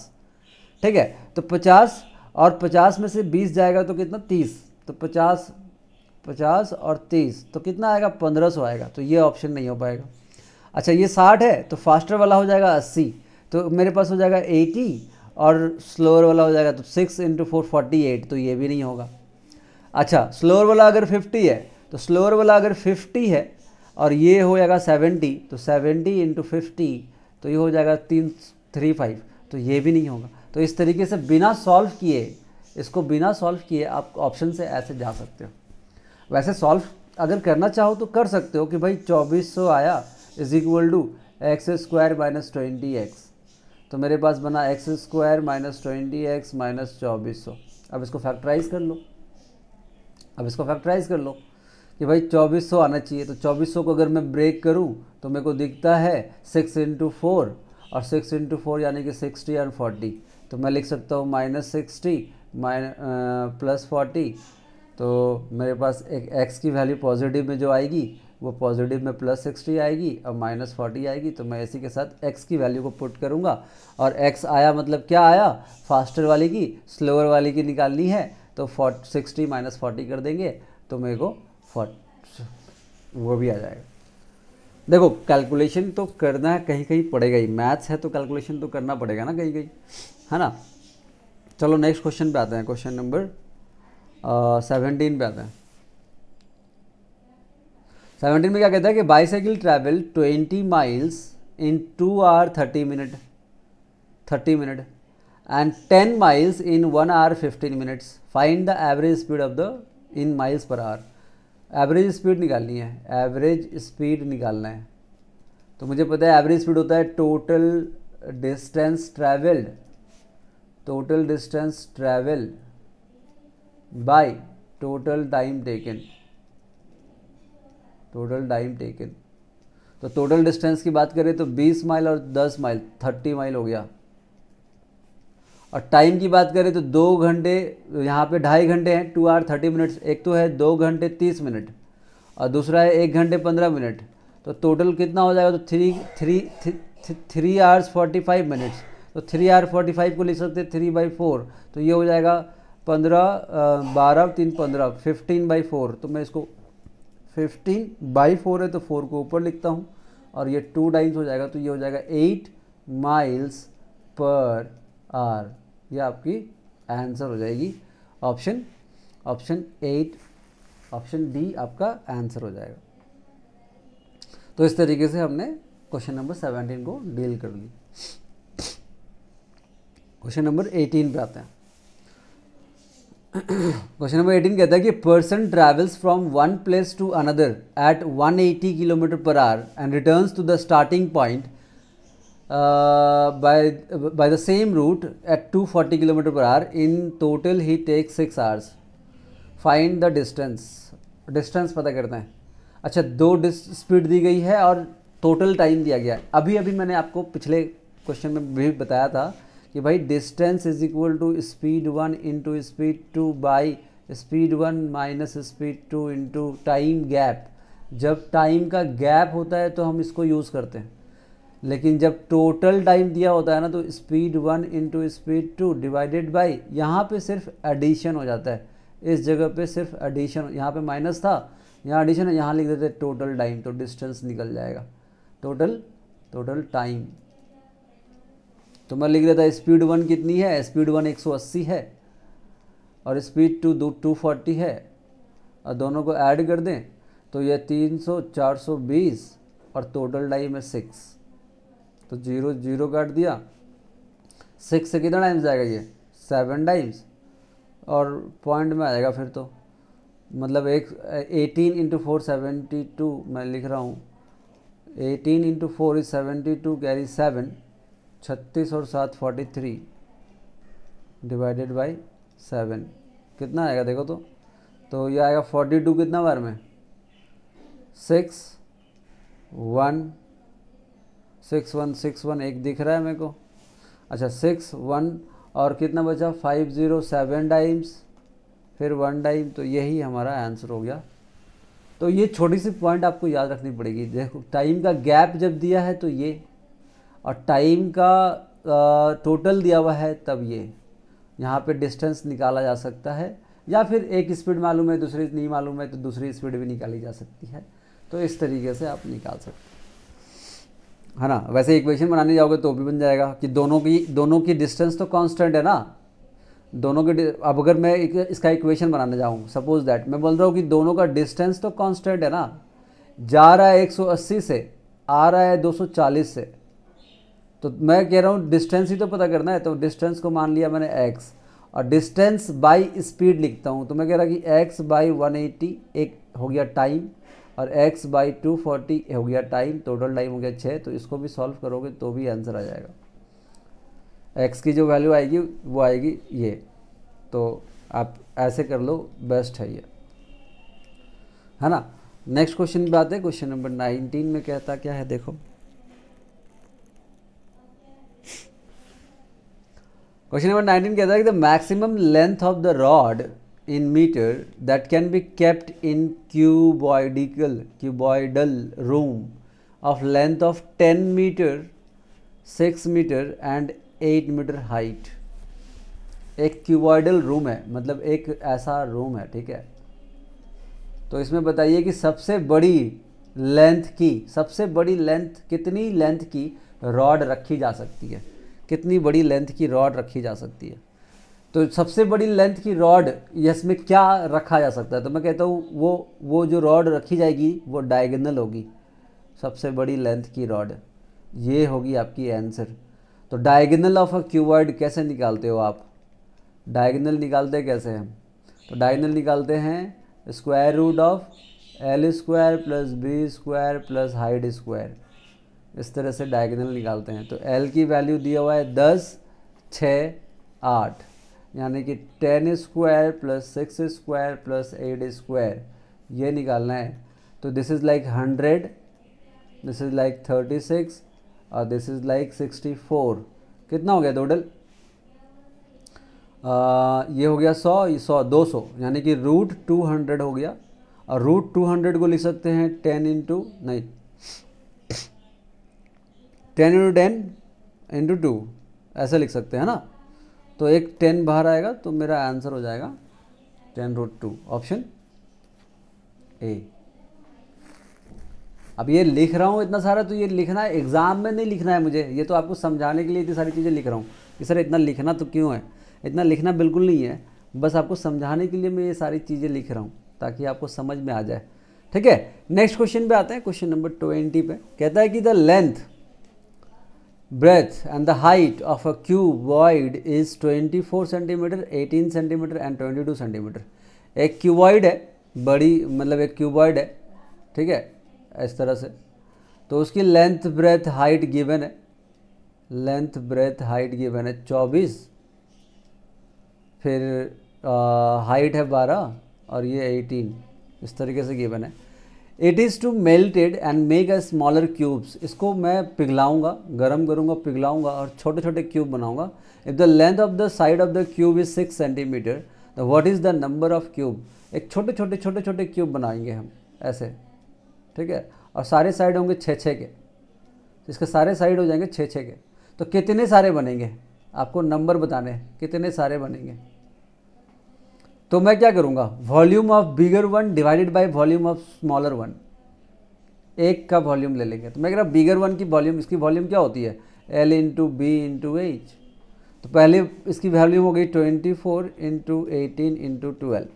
ठीक है। तो 50 और 50 में से 20 जाएगा तो कितना 30, तो 50 और 30 तो कितना आएगा 1500 आएगा, तो ये ऑप्शन नहीं हो पाएगा। अच्छा ये 60 है तो फास्टर वाला हो जाएगा 80, तो मेरे पास हो जाएगा 80 और स्लोअर वाला हो जाएगा तो 6 × 4 48, तो ये भी नहीं होगा। अच्छा स्लोअर वाला अगर 50 है तो स्लोअर वाला अगर 50 है और ये हो जाएगा 70, तो 70 × 50 तो ये हो जाएगा 335, तो ये भी नहीं होगा। तो इस तरीके से बिना सॉल्व किए, इसको बिना सॉल्व किए आप ऑप्शन से ऐसे जा सकते हो। वैसे सॉल्व अगर करना चाहो तो कर सकते हो कि भाई 2400 आया = x² - 20x, तो मेरे पास बना x² - 20x - 2400। अब इसको फैक्टराइज कर लो, कि भाई 2400 आना चाहिए। तो 2400 को अगर मैं ब्रेक करूं तो मेरे को दिखता है 6 × 4, और 6 × 4 यानी कि 60 और 40, तो मैं लिख सकता हूँ -60 + 40, तो मेरे पास एक x की वैल्यू पॉजिटिव में जो आएगी वो पॉजिटिव में +60 आएगी और -40 आएगी। तो मैं इसी के साथ x की वैल्यू को पुट करूँगा, और x आया मतलब क्या आया, फास्टर वाली की स्लोअर वाली की निकालनी है, तो 60 - 40 कर देंगे तो मेरे को वो भी आ जाएगा। देखो कैलकुलेशन तो करना है, कहीं कहीं पड़ेगा ही, मैथ्स है तो कैलकुलेशन तो करना पड़ेगा ना कहीं कहीं, है ना। चलो नेक्स्ट क्वेश्चन पे आते हैं, क्वेश्चन नंबर 17 पे आते हैं। 17 में क्या कहता है कि bicycle travel 20 miles in 2 hours 30 minutes and 10 miles in 1 hour 15 minutes. Find the average speed of the in miles per hour. Average speed निकालनी है, एवरेज स्पीड निकालना है। तो मुझे पता है एवरेज स्पीड होता है total distance travel by total time taken. तो टोटल डिस्टेंस की बात करें तो 20 माइल और 10 माइल 30 माइल हो गया, और टाइम की बात करें तो 2 घंटे, यहाँ पे 2.5 घंटे हैं, 2 hours 30 minutes। एक तो है 2 घंटे 30 मिनट और दूसरा है 1 घंटे 15 मिनट, तो टोटल कितना हो जाएगा, तो 3 hours 45 minutes। तो 3 hours 45 को लिख सकते हैं 3/4, तो ये हो जाएगा 15 12 3 15 15/4। तो मैं इसको 15/4 है तो 4 को ऊपर लिखता हूँ, और ये 2 टाइम्स हो जाएगा, तो ये हो जाएगा 8 miles per hour। ये आपकी आंसर हो जाएगी ऑप्शन 8, ऑप्शन डी आपका आंसर हो जाएगा। तो इस तरीके से हमने क्वेश्चन नंबर 17 को डील कर ली। क्वेश्चन नंबर 18 पे आते हैं। क्वेश्चन नंबर 18 कहता है कि person travels from one place to another at 180 km/h and returns to the starting point by the same route at 240 km/h. In total he takes 6 hours. Find the distance. Distance पता करना है। अच्छा, 2 speed दी गई है और total time दिया गया है। अभी मैंने आपको पिछले क्वेश्चन में भी बताया था कि भाई distance = speed 1 × speed 2 by speed 1 - speed 2 into time gap. जब टाइम का गैप होता है तो हम इसको यूज़ करते हैं, लेकिन जब टोटल टाइम दिया होता है ना तो स्पीड 1 × स्पीड 2 डिवाइडेड बाई, यहाँ पे सिर्फ एडिशन हो जाता है। इस जगह पे सिर्फ एडिशन, यहाँ पे माइनस था, यहाँ एडिशन है, यहाँ लिख देते हैं टोटल टाइम, तो डिस्टेंस निकल जाएगा टोटल टाइम। तो मैं लिख देता है स्पीड 1 कितनी है, स्पीड 1 180 है और स्पीड 2 240 है, और दोनों को ऐड कर दें तो ये 300 420 और टोटल टाइम है 6। तो 0 0 काट दिया, 6 से कितना टाइम्स जाएगा, ये 7 टाइम्स, और पॉइंट में आएगा फिर तो मतलब 18 × 4 72 मैं लिख रहा हूँ। 18 × 4 = 72 कैरी 7, 36 और 7 43 डिवाइडेड बाई 7 कितना आएगा देखो तो ये आएगा 42 कितना बार में 6 1 6 1 6 1 एक दिख रहा है मेरे को। अच्छा 6 1 और कितना बचा 5 0 7 टाइम्स फिर 1 टाइम, तो यही हमारा आंसर हो गया तो ये छोटी सी पॉइंट आपको याद रखनी पड़ेगी। देखो टाइम का गैप जब दिया है तो ये, और टाइम का टोटल दिया हुआ है तब ये, यहाँ पे डिस्टेंस निकाला जा सकता है, या फिर एक स्पीड मालूम है दूसरी नहीं मालूम है तो दूसरी स्पीड भी निकाली जा सकती है। तो इस तरीके से आप निकाल सकते है ना। वैसे इक्वेशन बनाने जाओगे तो भी बन जाएगा कि दोनों की डिस्टेंस तो कांस्टेंट है ना, दोनों के। अब अगर मैं इसका इक्वेशन बनाने जाऊँ, सपोज दैट मैं बोल रहा हूँ कि दोनों का डिस्टेंस तो कांस्टेंट है ना, जा रहा है 180 से, आ रहा है 240 से, तो मैं कह रहा हूँ डिस्टेंस ही तो पता करना है। तो डिस्टेंस को मान लिया मैंने x, और डिस्टेंस बाय स्पीड लिखता हूँ, तो मैं कह रहा कि x बाई 180 एक हो गया टाइम, और x बाई 240 हो गया टाइम, टोटल टाइम हो गया 6। तो इसको भी सॉल्व करोगे तो भी आंसर आ जाएगा। x की जो वैल्यू आएगी वो आएगी ये, तो आप ऐसे कर लो, बेस्ट है ये, है ना। नेक्स्ट क्वेश्चन पे आते हैं। क्वेश्चन नंबर 19 में कहता क्या है, देखो क्वेश्चन नंबर 19 कहता है कि the maximum length of the rod in metre that can be kept in cuboidal room of length of 10 metre, 6 metre and 8 metre height. एक क्यूबॉइडल रूम है, मतलब एक ऐसा रूम है, ठीक है। तो इसमें बताइए कि सबसे बड़ी लेंथ कितनी लेंथ की रॉड रखी जा सकती है, कितनी बड़ी लेंथ की रॉड रखी जा सकती है। तो सबसे बड़ी लेंथ की रॉड इसमें क्या रखा जा सकता है, तो मैं कहता हूँ वो जो रॉड रखी जाएगी वो डायगोनल होगी। सबसे बड़ी लेंथ की रॉड ये होगी आपकी आंसर। तो डायगोनल ऑफ अ क्यूबॉइड कैसे निकालते हो आप, डायगोनल निकालते कैसे हैं, तो डायगोनल निकालते हैं square root of l square plus B square plus height square, इस तरह से डायगोनल निकालते हैं। तो l की वैल्यू दिया हुआ है 10, 6, 8, यानी कि 10 square plus 6 square plus 8 square, ये निकालना है। तो this is like 100, this is like 36 और दिस इज़ लाइक 64। कितना हो गया टोटल, ये हो गया 100, ये 100 200, यानी कि रूट 200 हो गया। और रूट 200 को लिख सकते हैं 10 इंटू 10 इंटू 2, ऐसे लिख सकते हैं ना। तो एक 10 बाहर आएगा तो मेरा आंसर हो जाएगा 10√2, ऑप्शन ए। अब ये लिख रहा हूँ इतना सारा, तो ये लिखना है, एग्ज़ाम में नहीं लिखना है मुझे, ये तो आपको समझाने के लिए इतनी सारी चीज़ें लिख रहा हूँ कि सर इतना लिखना तो क्यों है, इतना लिखना बिल्कुल नहीं है, बस आपको समझाने के लिए मैं ये सारी चीज़ें लिख रहा हूँ ताकि आपको समझ में आ जाए, ठीक है। नेक्स्ट क्वेश्चन पे आते हैं, क्वेश्चन नंबर 20 पे कहता है कि the length, breadth and the height of a cuboid is 24 centimetre, 18 centimetre and 22 centimetre. एक क्यूबॉइड है, बड़ी मतलब एक क्यूबॉइड है, ठीक है, इस तरह से। तो उसकी लेंथ ब्रेथ हाइट गिवन है, लेंथ ब्रेथ हाइट गिवन है 24, फिर हाइट है 12 और ये 18, इस तरीके से गिवन है। It is to melted and make a smaller cubes, इसको मैं पिघलाऊंगा, गर्म करूंगा, पिघलाऊंगा और छोटे छोटे क्यूब बनाऊंगा। If the length of the side of the cube is 6 centimetre, the what is the number of cube. एक छोटे छोटे क्यूब बनाएंगे हम ऐसे, ठीक है, और सारे साइड होंगे 6-6 के, इसके सारे साइड हो जाएंगे 6-6 के। तो कितने सारे बनेंगे, आपको नंबर बताने हैं कितने सारे बनेंगे। तो मैं क्या करूँगा, volume of bigger one divided by volume of smaller one, एक का वॉल्यूम ले लेंगे। तो मैं कह रहा बिगर वन की वॉल्यूम, इसकी वॉल्यूम क्या होती है L into B into H. तो पहले इसकी वॉल्यूम हो गई 24 इंटू 18 इंटू 12,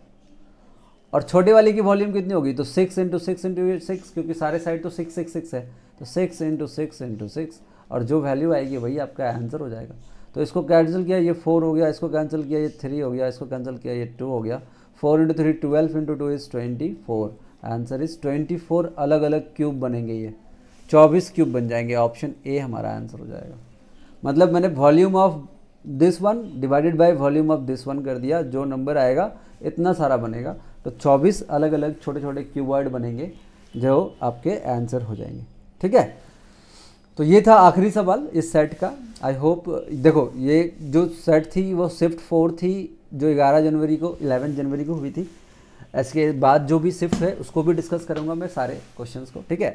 और छोटे वाले की वॉल्यूम कितनी होगी, तो 6 इंटू 6 इंटू 6, क्योंकि सारे साइड तो 6 6 6 है, तो 6 इंटू 6 इंटू 6, और जो वैल्यू आएगी वही आपका आंसर हो जाएगा। तो इसको कैंसिल किया, ये 4 हो गया, इसको कैंसिल किया, ये 3 हो गया, इसको कैंसिल किया, ये 2 हो गया। 4 into 3 12 into 2 is 24, answer is 24 अलग अलग क्यूब बनेंगे, ये 24 क्यूब बन जाएंगे, ऑप्शन ए हमारा आंसर हो जाएगा। मतलब मैंने volume of this one divided by volume of this one कर दिया, जो नंबर आएगा इतना सारा बनेगा। तो 24 अलग अलग छोटे छोटे क्यूबॉइड बनेंगे जो आपके आंसर हो जाएंगे, ठीक है। तो ये था आखिरी सवाल इस सेट का। आई होप, देखो ये जो सेट थी वो शिफ्ट 4 थी, जो 11 जनवरी को 11 जनवरी को हुई थी। इसके बाद जो भी शिफ्ट है उसको भी डिस्कस करूँगा मैं सारे क्वेश्चंस को, ठीक है।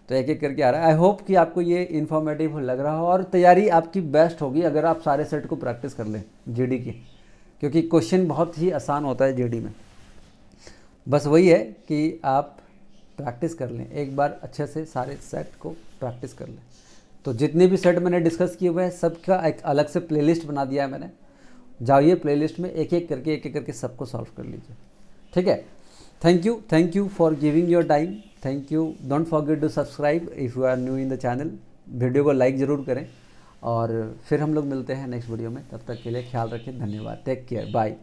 तो एक एक करके आ रहा है। आई होप कि आपको ये इन्फॉर्मेटिव लग रहा हो और तैयारी आपकी बेस्ट होगी अगर आप सारे सेट को प्रैक्टिस कर लें जीडी की, क्योंकि क्वेश्चन बहुत ही आसान होता है जीडी में। बस वही है कि आप प्रैक्टिस कर लें, एक बार अच्छे से सारे सेट को प्रैक्टिस कर लें। तो जितने भी सेट मैंने डिस्कस किए हुए हैं सबका एक अलग से प्लेलिस्ट बना दिया है मैंने, जाइए प्लेलिस्ट में एक एक करके सबको सॉल्व कर लीजिए, ठीक है। Thank you for giving your time, thank you. Don't forget to subscribe if you are new in the channel. Video को लाइक ज़रूर करें और फिर हम लोग मिलते हैं नेक्स्ट वीडियो में। तब तक के लिए ख्याल रखें, धन्यवाद, टेक केयर, बाय।